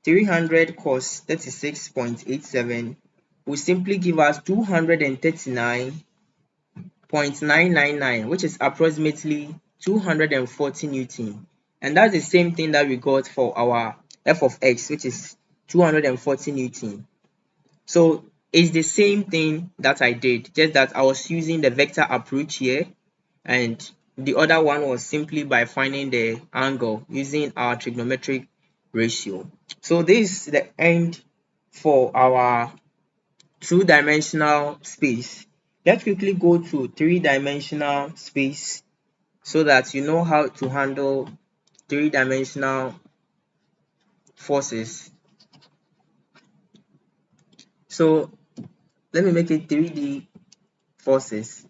300 cos 36.87 will simply give us 239.999, which is approximately 240 Newton. And that's the same thing that we got for our f of x, which is 240 Newton. So it's the same thing that I did, just that I was using the vector approach here, and the other one was simply by finding the angle using our trigonometric ratio. So this is the end for our two-dimensional space. Let's quickly go to three-dimensional space so that you know how to handle three-dimensional forces. So let me make it 3D forces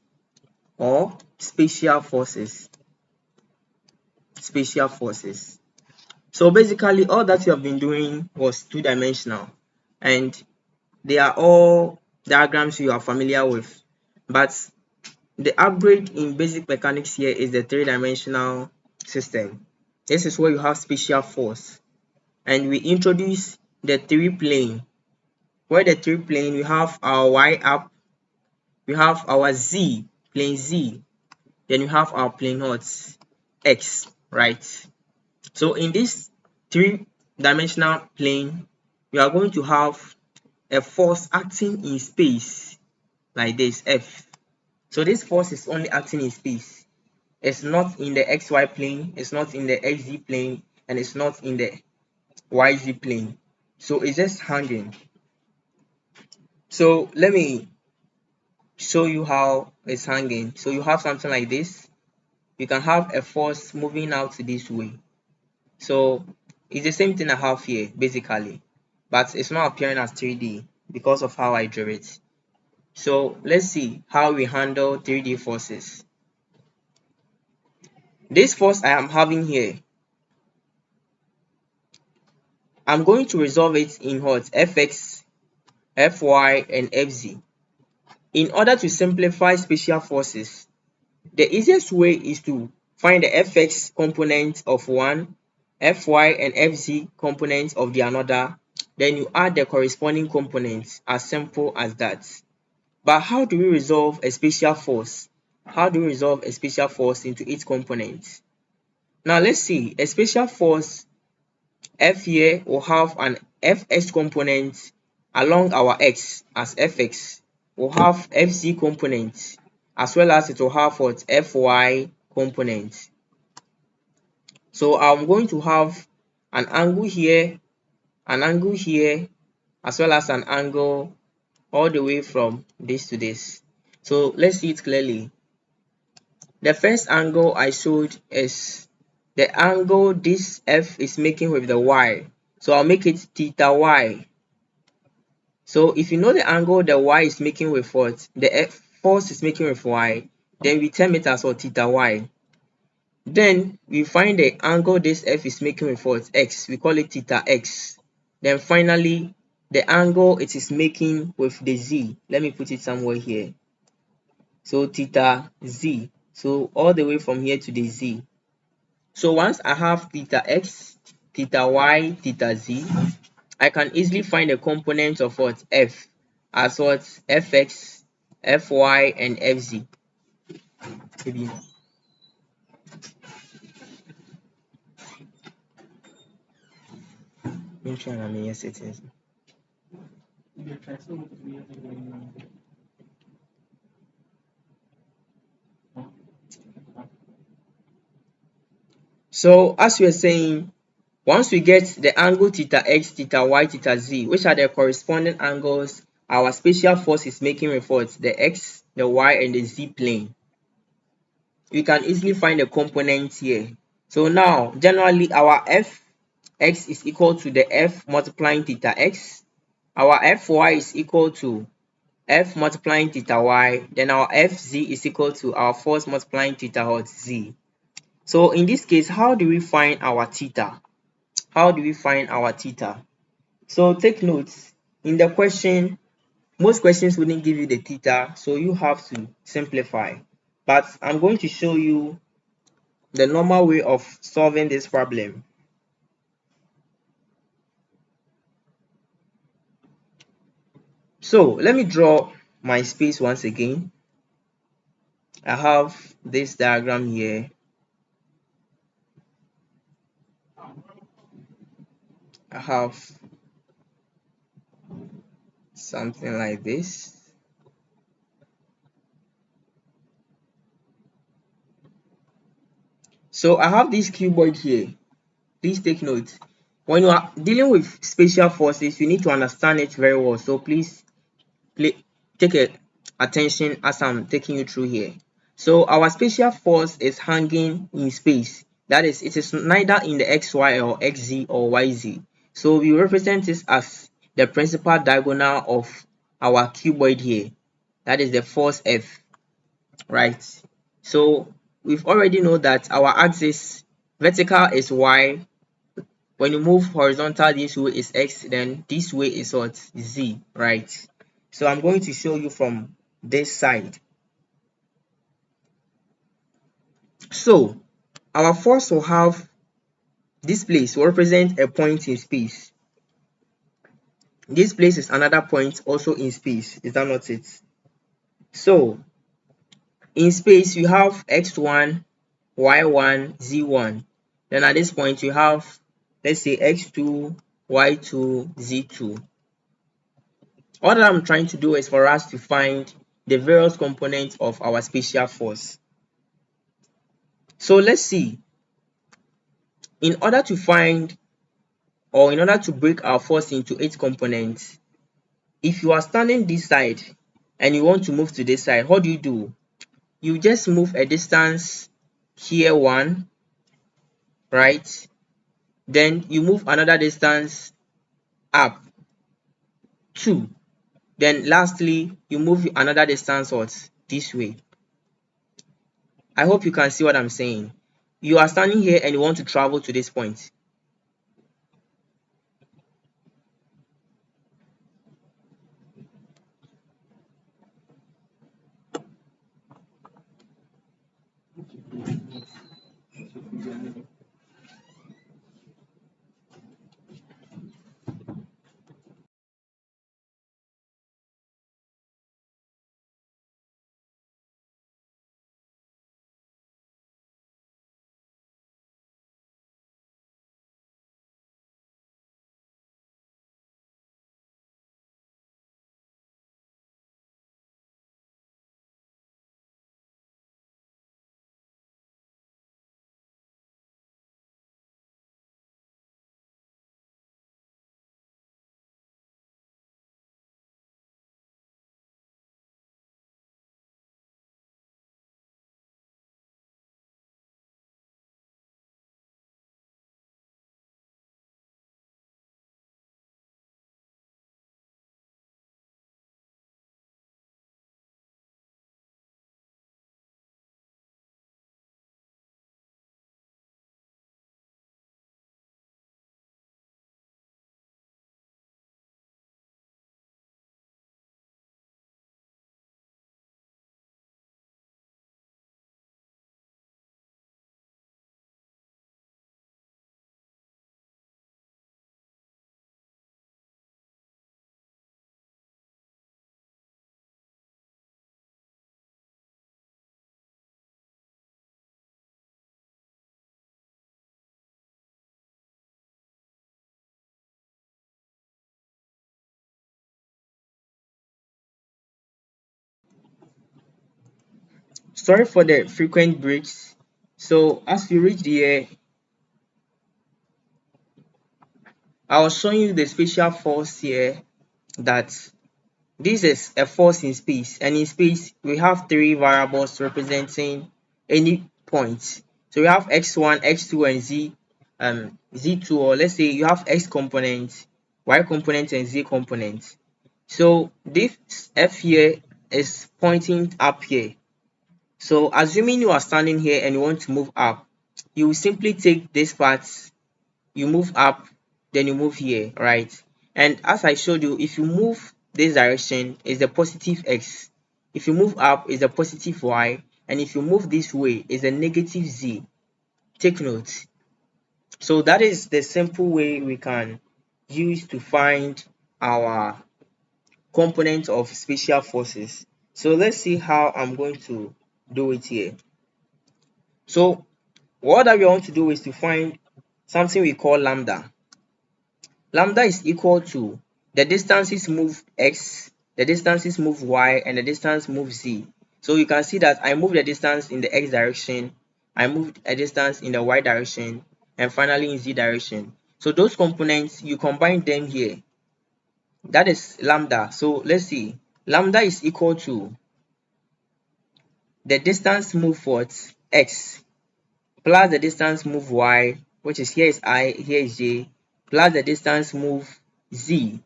or spatial forces. Spatial forces. So basically all that you have been doing was two-dimensional, and they are all diagrams you are familiar with, but the upgrade in basic mechanics here is the three-dimensional system. This is where you have spatial force, and we introduce the three plane. Where the three plane, we have our y up, we have our z, plane z, then we have our plane what? X, right? So in this three-dimensional plane, we are going to have a force acting in space like this, F. So this force is only acting in space. It's not in the xy plane, it's not in the xz plane, and it's not in the YZ plane. So it's just hanging. So let me show you how it's hanging. So you have something like this. You can have a force moving out this way. So it's the same thing I have here basically, but it's not appearing as 3D because of how I drew it. So let's see how we handle 3D forces. This force I am having here, I'm going to resolve it in what? Fx, Fy, and Fz. In order to simplify spatial forces, the easiest way is to find the Fx component of one, Fy and Fz components of the another, then you add the corresponding components, as simple as that. But how do we resolve a spatial force? How do we resolve a spatial force into its components? Now let's see, a spatial force F here will have an Fx component along our x as Fx. We'll have Fz component as well as it will have what? Fy component. So I'm going to have an angle here, as well as an angle all the way from this to this. So let's see it clearly. The first angle I showed is the angle this F is making with the Y. So I'll make it theta Y. So if you know the angle the Y is making with what? The F force is making with Y, then we term it as what? Theta Y. Then we find the angle this F is making with what? X. We call it theta X. Then finally, the angle it is making with the Z. Let me put it somewhere here. So theta Z. So all the way from here to the Z. So once I have theta X, theta Y, theta Z, I can easily find the components of what? F as what? Fx, Fy, and Fz. Maybe. Yes, it is. So as we are saying, once we get the angle theta x, theta y, theta z, which are the corresponding angles our spatial force is making with what? The x, the y, and the z plane, we can easily find the components here. So now, generally, our fx is equal to the f multiplying theta x. Our fy is equal to f multiplying theta y. Then our fz is equal to our force multiplying theta z. So in this case, how do we find our theta? How do we find our theta? So take notes. In the question, most questions wouldn't give you the theta, so you have to simplify. But I'm going to show you the normal way of solving this problem. So let me draw my space once again. I have this diagram here. I have something like this. So I have this cuboid here. Please take note. When you are dealing with spatial forces, you need to understand it very well. So please take attention as I'm taking you through here. So our spatial force is hanging in space. That is, it is neither in the xy or xz or yz. So we represent this as the principal diagonal of our cuboid here. That is the force F, right? So we've already know that our axis vertical is y. When you move horizontal this way is x, then this way is what? Z, right? So I'm going to show you from this side. So our force will have this place will represent a point in space. This place is another point also in space. Is that not it? So in space you have x1, y1, z1. Then at this point you have, let's say, x2, y2, z2. All that I'm trying to do is for us to find the various components of our spatial force. So let's see. in order to find or in order to break our force into 8 components, if you are standing this side and you want to move to this side, what do? You just move a distance here, 1, right? Then you move another distance up, 2. Then lastly, you move another distance what? This way. I hope you can see what I'm saying. You are standing here and you want to travel to this point. Sorry for the frequent breaks. So as we reach here, I was showing you the spatial force here, that this is a force in space, and in space we have 3 variables representing any point. So we have x1, x2, and z2, or let's say you have x component, y component, and z component. So this f here is pointing up here. So assuming you are standing here and you want to move up, you will simply take this part, you move up, then you move here, right? And as I showed you, if you move this direction, is the positive x. If you move up, is the positive y. And if you move this way, is a negative z. Take note. So that is the simple way we can use to find our component of spatial forces. So let's see how I'm going to do it here. So what that we want to do is to find something we call lambda. Lambda is equal to the distances moved x, the distances moved y, and the distance moved z. So you can see that I moved the distance in the x direction, I moved a distance in the y direction, and finally in z direction. So those components, you combine them here. That is lambda. So let's see. Lambda is equal to the distance moved for x plus the distance moved y, which is here is I, here is j, plus the distance moved z,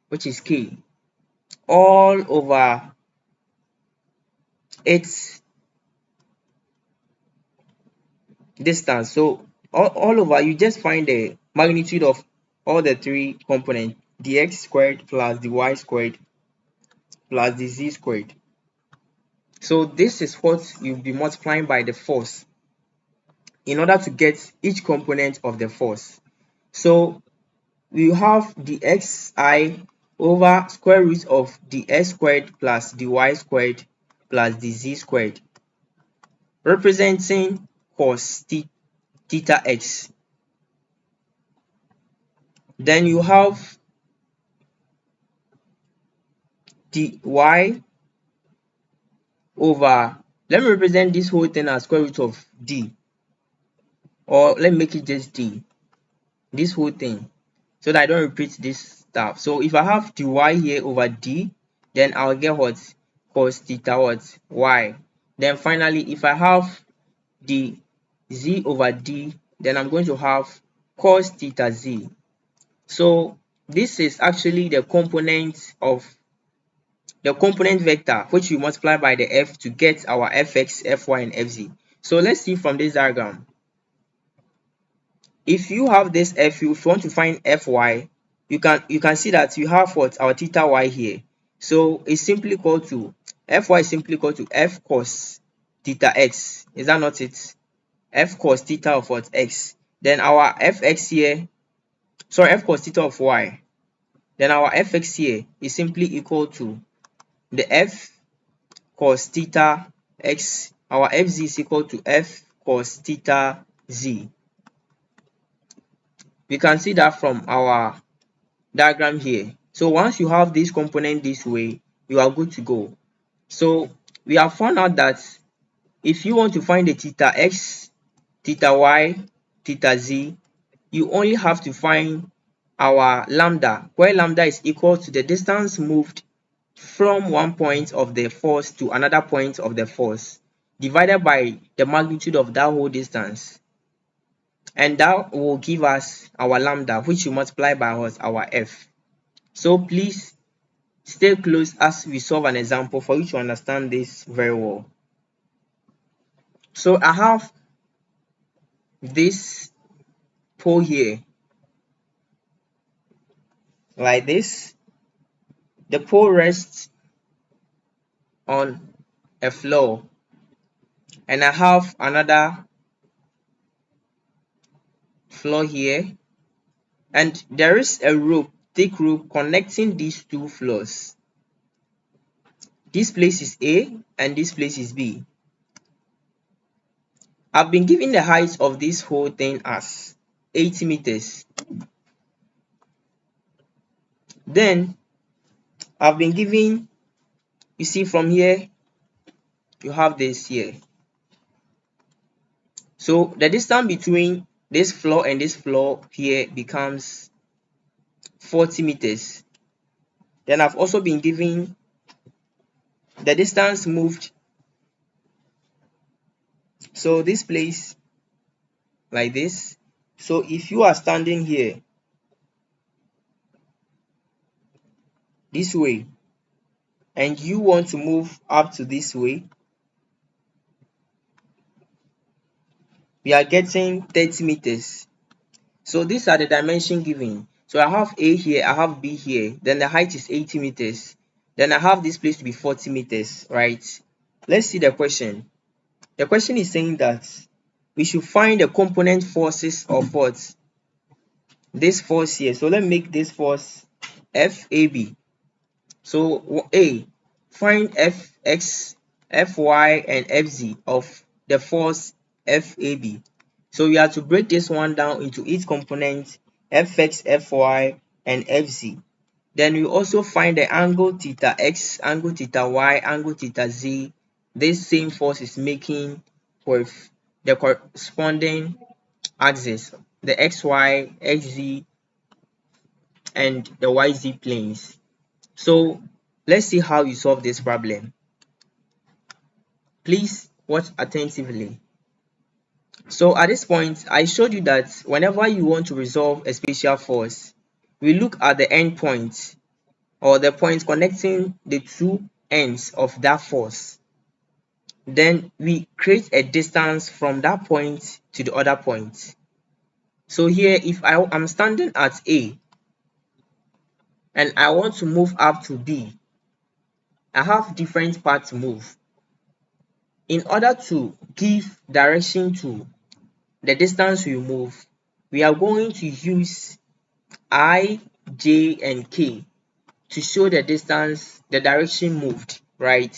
which is k, all over its distance. So all over, you just find the magnitude of all the 3 components, the x squared plus the y squared plus the z squared. So this is what you'll be multiplying by the force in order to get each component of the force. So we have the xi over square root of the x squared plus the y squared plus the z squared, representing cos theta x. Then you have the y over, let me represent this whole thing as square root of d. or let me make it just D, this whole thing, so that I don't repeat this stuff. So if I have the y here over D, then I'll get what? Cos theta what? Y. Then finally, if I have the Z over D, then I'm going to have cos theta Z. So this is actually the component vector which we multiply by the f to get our fx, fy, and fz. So let's see from this diagram. If you have this f, if you want to find fy, you can see that you have what? Our theta y here. So it's simply equal to fy is simply equal to f cos theta x. Is that not it? F cos theta of what? X. Then our fx here, sorry, f cos theta of y. Then our fx here is simply equal to the f cos theta x. Our fz is equal to f cos theta z. We can see that from our diagram here. So once you have this component this way, you are good to go. So we have found out that if you want to find the theta x, theta y, theta z, you only have to find our lambda, where lambda is equal to the distance moved from one point of the force to another point of the force divided by the magnitude of that whole distance, and that will give us our lambda, which we multiply by our f. So please stay close as we solve an example for you to understand this very well. So I have this pole here like this. The pole rests on a floor, and I have another floor here, and there is a rope, thick rope, connecting these two floors. This place is A and this place is B. I've been given the height of this whole thing as 80 meters. Then I've been given, you see from here, you have this here. So the distance between this floor and this floor here becomes 40 meters. Then I've also been given the distance moved. So this place like this. So if you are standing here this way and you want to move up to this way, we are getting 30 meters. So these are the dimension given. So I have A here, I have B here, then the height is 80 meters. Then I have this place to be 40 meters, right? Let's see the question. The question is saying that we should find the component forces of what? This force here. So let's make this force FAB. So A, find Fx, Fy, and Fz of the force FAB. So we have to break this one down into each component, Fx, Fy, and Fz. Then we also find the angle theta x, angle theta y, angle theta z. This same force is making with the corresponding axis, the xy, xz, and the yz planes. So let's see how you solve this problem. Please watch attentively. So at this point, I showed you that whenever you want to resolve a spatial force, we look at the end point or the point connecting the two ends of that force. Then we create a distance from that point to the other point. So here, if I'm standing at A and I want to move up to B, I have different paths to move. In order to give direction to the distance we move, we are going to use I, J, and K to show the distance, the direction moved, right?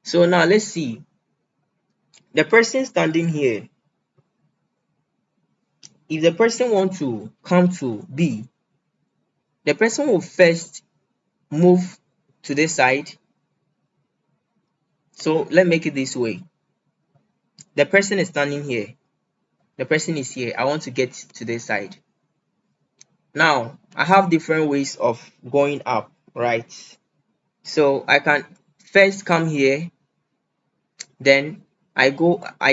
So now let's see. The person standing here, if the person wants to come to B, the person will first move to this side. So let's make it this way. The person is standing here. The person is here. I want to get to this side. Now, I have different ways of going up, right? So I can first come here, then I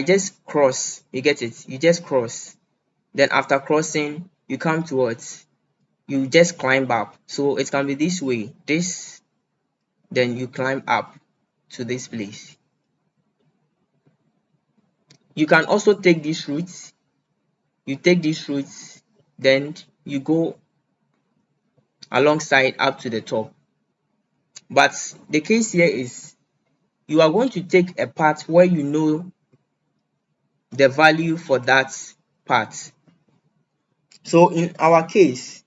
just cross. You get it? You just cross. Then after crossing, you come towards, you just climb up. So it can be this way, this, then you climb up to this place. You can also take this route. You take this route, then you go alongside up to the top. But the case here is you are going to take a path where you know the value for that path. So in our case,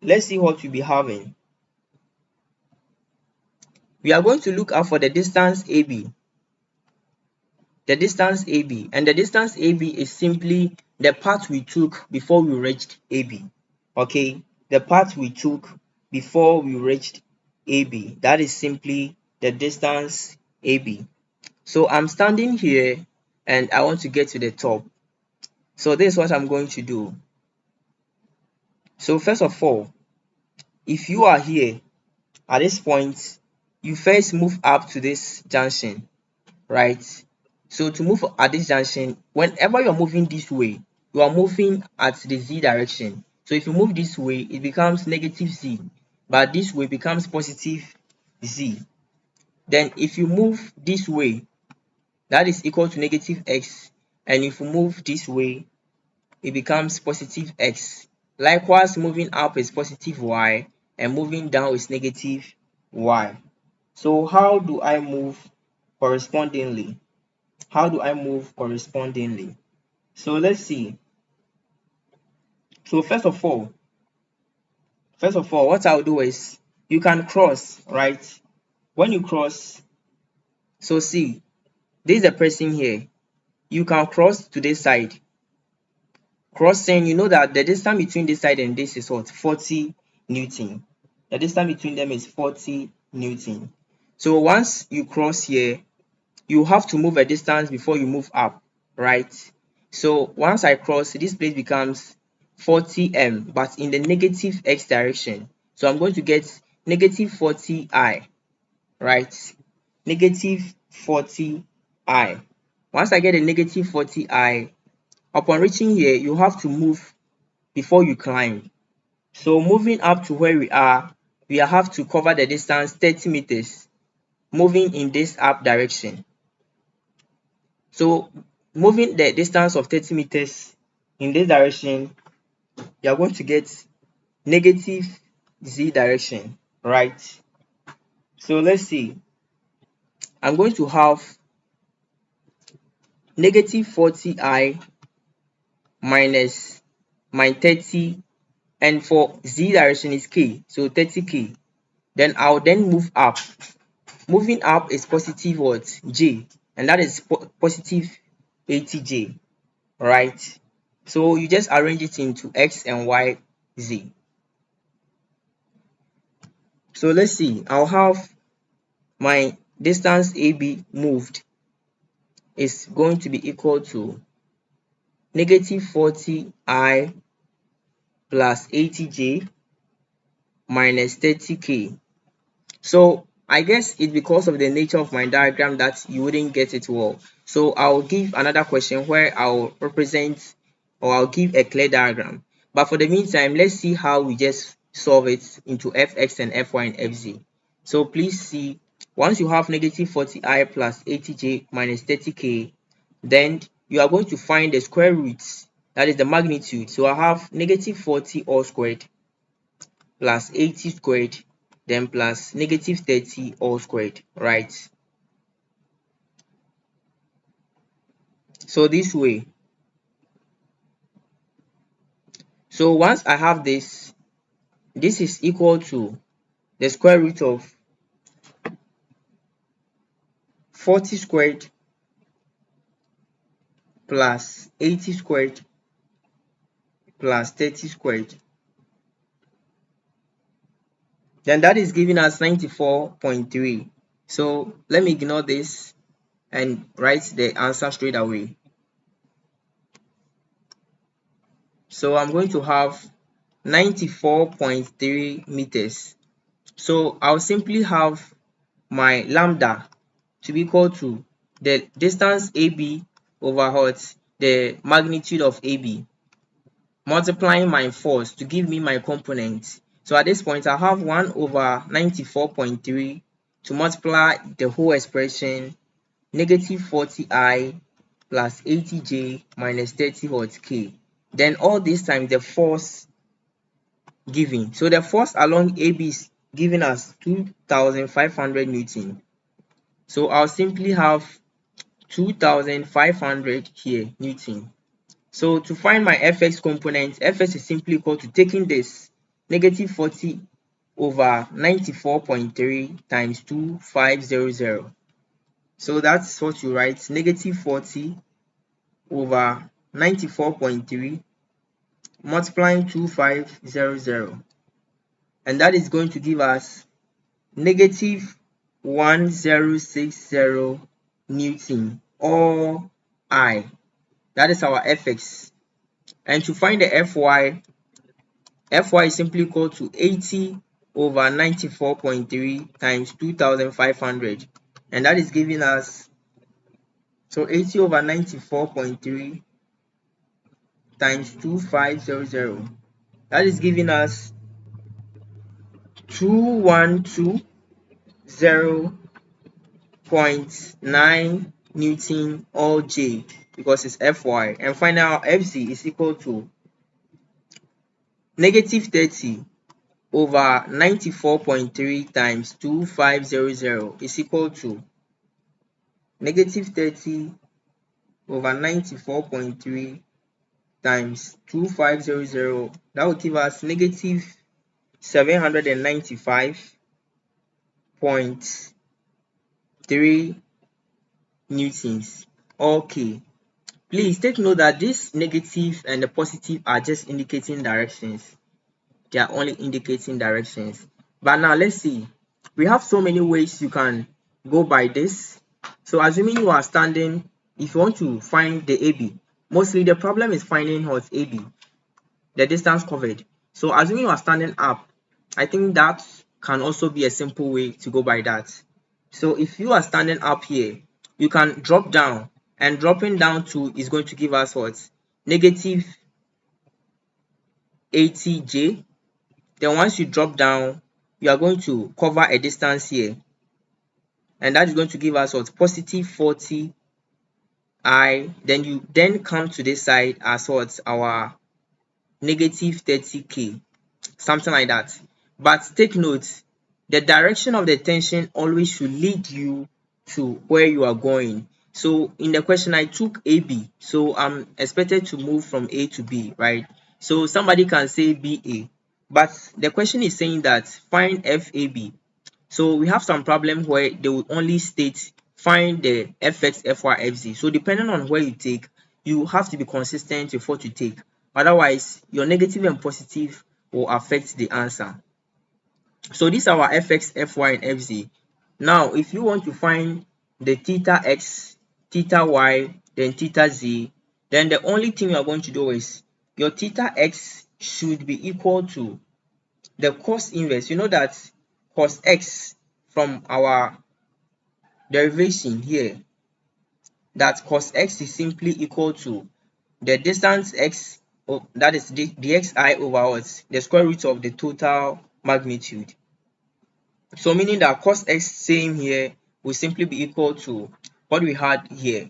let's see what we'll be having. We are going to look out for the distance AB. The distance AB, and the distance AB is simply the path we took before we reached AB. Okay, the path we took before we reached AB, that is simply the distance AB. So I'm standing here and I want to get to the top. So this is what I'm going to do. So first of all, if you are here at this point, you first move up to this junction, right? So to move at this junction, whenever you're moving this way, you are moving at the z direction. So if you move this way, it becomes negative z, but this way becomes positive z. Then if you move this way, that is equal to negative x, and if you move this way, it becomes positive x. Likewise, moving up is positive y, and moving down is negative y. So how do I move correspondingly? How do I move correspondingly? So let's see. So first of all, what I'll do is you can cross, right? When you cross, so see, this is a person here. You can cross to this side. Crossing, you know that the distance between this side and this is what? 40 Newton. The distance between them is 40 Newton. So once you cross here, you have to move a distance before you move up, right? So once I cross, this place becomes 40m, but in the negative x direction. So I'm going to get negative 40i, right? Negative 40i. Once I get a negative 40i, upon reaching here, you have to move before you climb. So moving up to where we have to cover the distance 30 meters, moving in this up direction. So moving the distance of 30 meters in this direction, you are going to get negative z direction, right? So let's see. I'm going to have negative 40i minus my 30, and for z direction is k, so 30k. Then I'll then move up. Moving up is positive what? J, and that is positive 80j, right? So you just arrange it into x and y, z. So let's see. I'll have my distance AB moved is going to be equal to negative 40i plus 80j minus 30k. So I guess it's because of the nature of my diagram that you wouldn't get it well. So I'll give another question where I'll represent, or I'll give a clear diagram. But for the meantime, let's see how we just solve it into fx and fy and fz. So please see, once you have negative 40i plus 80j minus 30k, then you are going to find the square roots, that is the magnitude. So I have negative 40 all squared plus 80 squared, then plus negative 30 all squared, right? So this way. So once I have this, this is equal to the square root of 40 squared plus 80 squared plus 30 squared. Then that is giving us 94.3. So let me ignore this and write the answer straight away. So I'm going to have 94.3 meters. So I'll simply have my lambda to be equal to the distance AB over what? The magnitude of AB, multiplying my force to give me my component. So at this point, I have 1 over 94.3 to multiply the whole expression, negative 40I plus 80J minus 30 what K. Then all this time, the force given. So the force along AB is giving us 2,500 Newton. So I'll simply have 2,500 here, Newton. So to find my Fx component, Fx is simply equal to taking this negative 40 over 94.3 times 2500. So that's what you write, negative 40 over 94.3 multiplying 2500. And that is going to give us negative 1060 Newton or I. That is our Fx. And to find the Fy is simply equal to 80 over 94.3 times 2500. And that is giving us, so 80 over 94.3 times 2500. That is giving us 2120.9 Newton or J, because it's Fy. And finally our Fz is equal to negative 30 over 94.3 times 2500 is equal to negative 30 over 94.3 times 2500. That will give us negative 795.3 newtons. Okay, please take note that this negative and the positive are just indicating directions. They are only indicating directions. But now let's see. We have so many ways you can go by this. So assuming you are standing, if you want to find the AB, mostly the problem is finding what's AB, the distance covered. So assuming you are standing up, I think that can also be a simple way to go by that. So if you are standing up here, you can drop down, and dropping down to is going to give us what? Negative 80J. Then once you drop down, you are going to cover a distance here, and that is going to give us what? Positive 40I. Then you then come to this side as what? Our negative 30K, something like that. But take note, the direction of the tension always should lead you to where you are going. So in the question I took AB, so I'm expected to move from A to B, right? So somebody can say BA, but the question is saying that find FAB. So we have some problem where they will only state find the Fx, Fy, Fz. So depending on where you take, you have to be consistent with what you take. Otherwise, your negative and positive will affect the answer. So these are our Fx, Fy, and Fz. Now, if you want to find the theta x, theta y, then theta z, then the only thing you are going to do is your theta x should be equal to the cos inverse. You know that cos x from our derivation here, that cos x is simply equal to the distance x, that is the dxi over what? The square root of the total magnitude. So meaning that cos x same here will simply be equal to what we had here.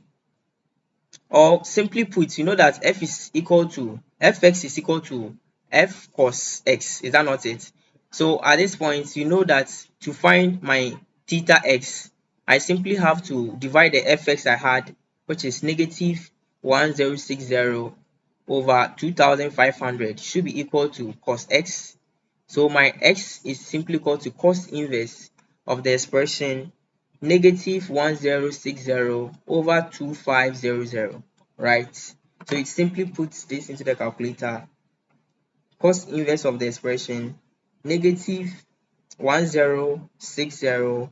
Or simply put, you know that f is equal to fx is equal to f cos x. Is that not it? So at this point, you know that to find my theta x, I simply have to divide the fx I had, which is negative 1060 over 2500, should be equal to cos x. So my x is simply equal to cos inverse of the expression negative 1060 over 2500, right? So it simply puts this into the calculator. Cos inverse of the expression negative 1060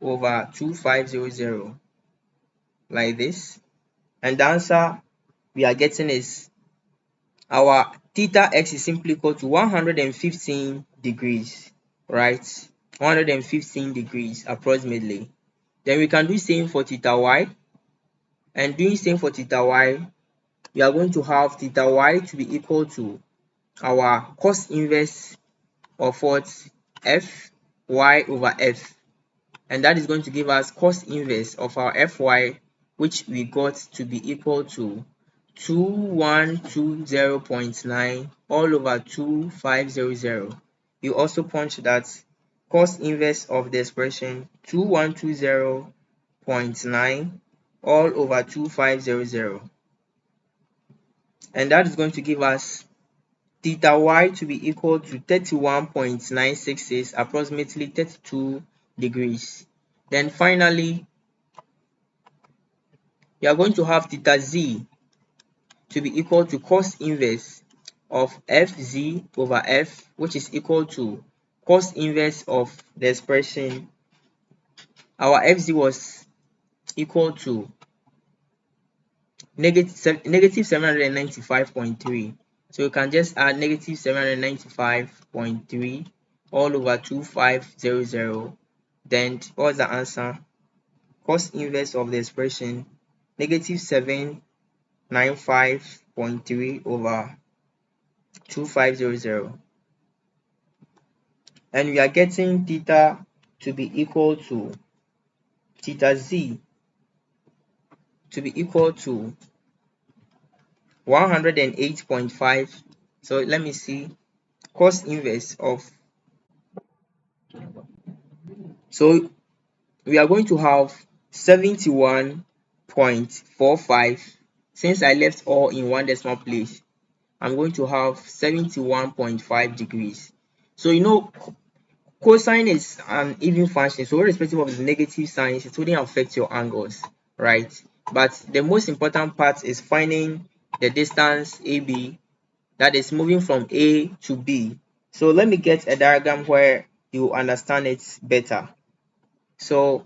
over 2500, like this. And the answer we are getting is our theta x is simply equal to 115 degrees, right? 115 degrees approximately. Then we can do same for theta y, and doing same for theta y, we are going to have theta y to be equal to our cos inverse of what? F y over f, and that is going to give us cos inverse of our fy, which we got to be equal to 2120.9 all over 2500. You also punch that cos inverse of the expression 2120.9 all over 2500, and that is going to give us theta y to be equal to 31.966, approximately 32 degrees. Then finally, we are going to have theta z to be equal to cos inverse of fz over f, which is equal to cos inverse of the expression. Our fz was equal to negative 795.3. So you can just add negative 795.3 all over 2500. Then what's the answer? Cos inverse of the expression negative 795.3 over 2500. And we are getting theta to be equal to theta z to be equal to 108.5. So let me see, cos inverse of, so we are going to have 71.45. Since I left all in one decimal place, I'm going to have 71.5 degrees. So you know, cosine is an even function, so irrespective of the negative signs, it wouldn't affect your angles, right? But the most important part is finding the distance AB, that is moving from A to B. So let me get a diagram where you understand it better. So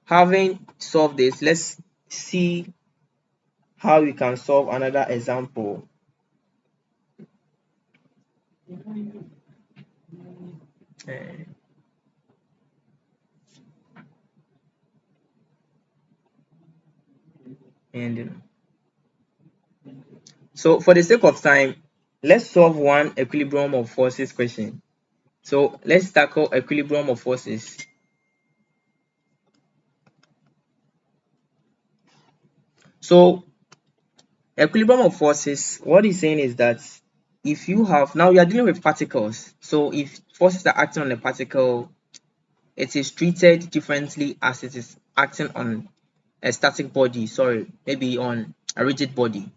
having solved this, let's see how we can solve another example. And so for the sake of time, let's solve one equilibrium of forces question. So let's tackle equilibrium of forces. So equilibrium of forces, what it's saying is that if you have, now we are dealing with particles. So if forces are acting on a particle, it is treated differently as it is acting on a static body, maybe on a rigid body.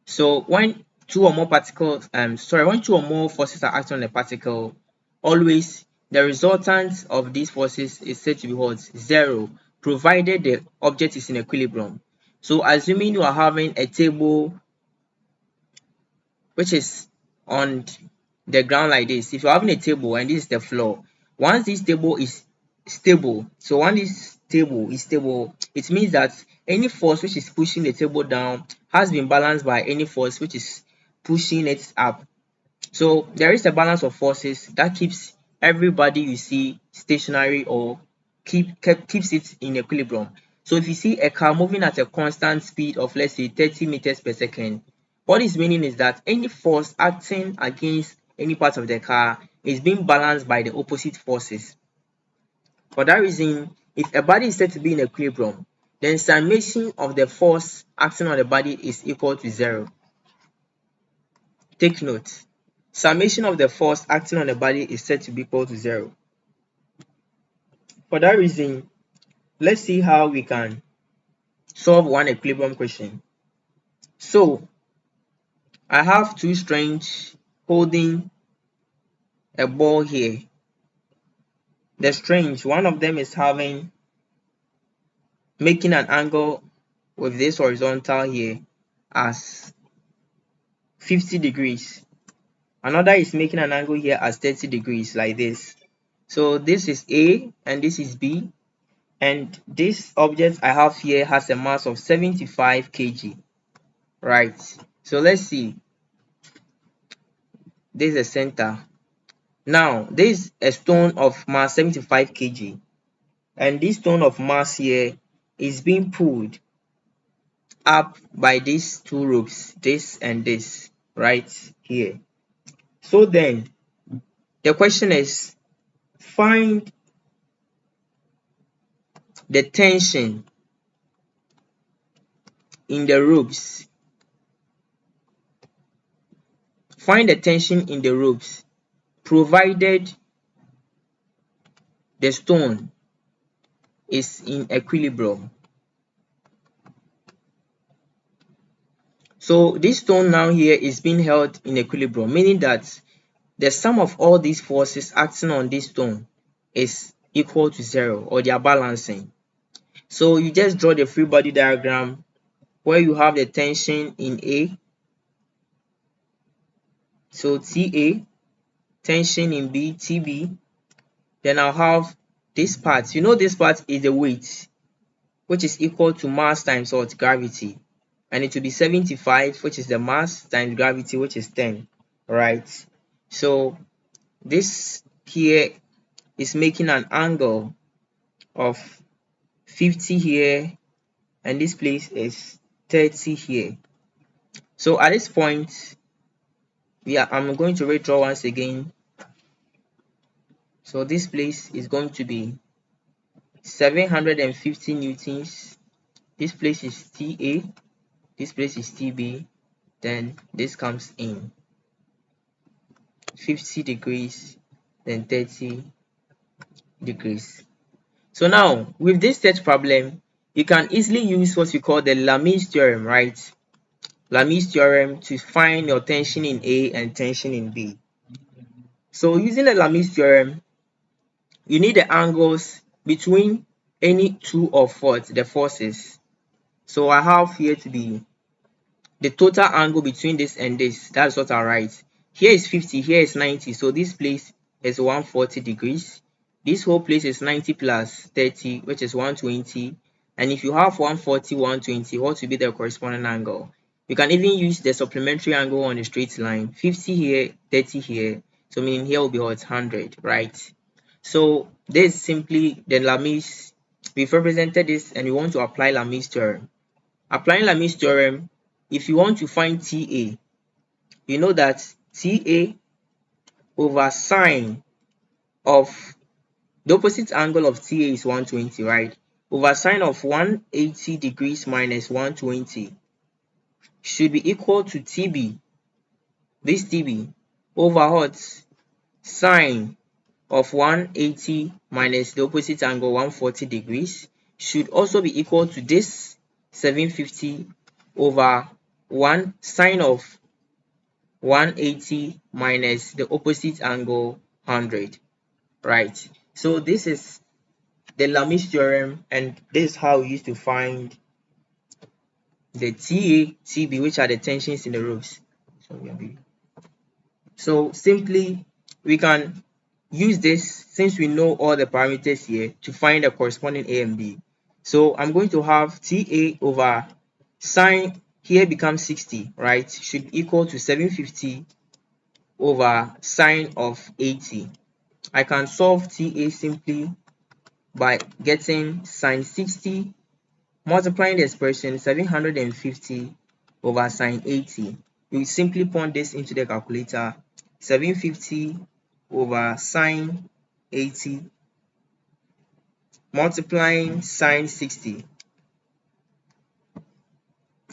So when two or more forces are acting on a particle, always the resultant of these forces is said to be what? Zero, provided the object is in equilibrium. So assuming you are having a table which is on the ground like this, if you're having a table and this is the floor, once this table is stable, so when this table is stable, it means that any force which is pushing the table down has been balanced by any force which is pushing it up. So there is a balance of forces that keeps everybody you see stationary or keeps it in equilibrium. So if you see a car moving at a constant speed of, let's say, 30 meters per second, what is meaning is that any force acting against any part of the car is being balanced by the opposite forces. For that reason, if a body is said to be in equilibrium, then summation of the force acting on the body is equal to zero. Take note, summation of the force acting on the body is said to be equal to zero. For that reason, let's see how we can solve one equilibrium question. So I have two strings holding a ball here. The strings, one of them is making an angle with this horizontal here as 50 degrees. Another is making an angle here as 30 degrees like this. So this is A and this is B. And this object I have here has a mass of 75 kg. Right. So let's see. this is the center. Now, this is a stone of mass 75 kg, and this stone of mass here is being pulled up by these two ropes, this and this, right here. So then, the question is, find the tension in the ropes. Find the tension in the ropes provided the stone is in equilibrium. So this stone now here is being held in equilibrium, meaning that the sum of all these forces acting on this stone is equal to 0, or they are balancing. So you just draw the free body diagram where you have the tension in A, so TA, tension in B, TB. Then I'll have this part. You know this part is the weight, which is equal to mass times what? Gravity. And it will be 75, which is the mass, times gravity, which is 10. Right? So this here is making an angle of 50 here, and this place is 30 here. So at this point, I'm going to redraw once again. So this place is going to be 750 newtons. This place is TA, this place is TB, then this comes in 50 degrees, then 30 degrees. So now, with this third problem, you can easily use what we call the Lami's theorem, right? Lami's theorem to find your tension in A and tension in B. So using the Lami's theorem, you need the angles between any two of what? The forces. So I have here to be the total angle between this and this. That's what I write. Here is 50, here is 90. So this place is 140 degrees. This whole place is 90 plus 30, which is 120. And if you have 140, 120, what will be the corresponding angle? You can even use the supplementary angle on a straight line. 50 here, 30 here. So meaning here will be what? 100, right? So this is simply the Lami's. We've represented this and we want to apply Lami's theorem. Applying Lami's theorem, if you want to find TA, you know that TA over sine of the opposite angle of TA is 120, right? Over sine of 180 degrees minus 120 should be equal to TB, this TB, over what? Sine of 180 minus the opposite angle 140 degrees should also be equal to this 750 over 1 sine of 180 minus the opposite angle 100, right? So this is the Lami's theorem, and this is how we used to find the TA, TB, which are the tensions in the ropes. So simply we can use this, since we know all the parameters here, to find the corresponding A and B. So I'm going to have TA over sine here becomes 60, right? Should equal to 750 over sine of 80. I can solve TA simply by getting sine 60, multiplying the expression 750 over sine 80. You simply put this into the calculator. 750 over sine 80 multiplying sine 60,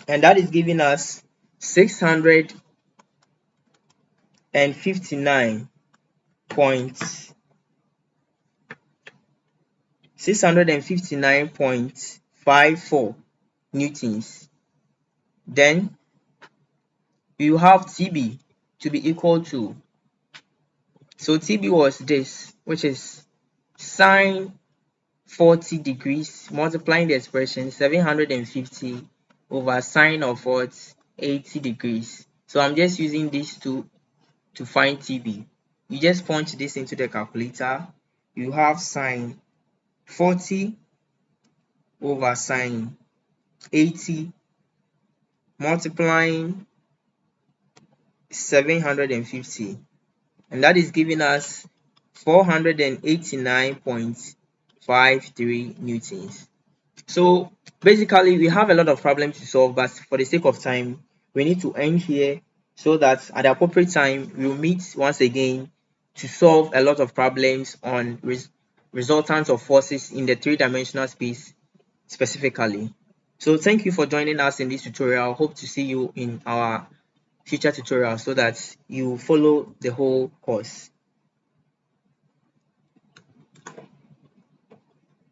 and that is giving us 659 659.54 newtons. Then you have TB to be equal to, so TB was this, which is sine 40 degrees multiplying the expression 750 over sine of what? 80 degrees. So I'm just using these two to find TB. You just punch this into the calculator. You have sine 40 over sine 80 multiplying 750. and that is giving us 489.53 newtons. So basically we have a lot of problems to solve, but for the sake of time we need to end here so that at the appropriate time we'll meet once again to solve a lot of problems on resultants of forces in the three-dimensional space specifically. So thank you for joining us in this tutorial. Hope to see you in our future tutorials so that you follow the whole course.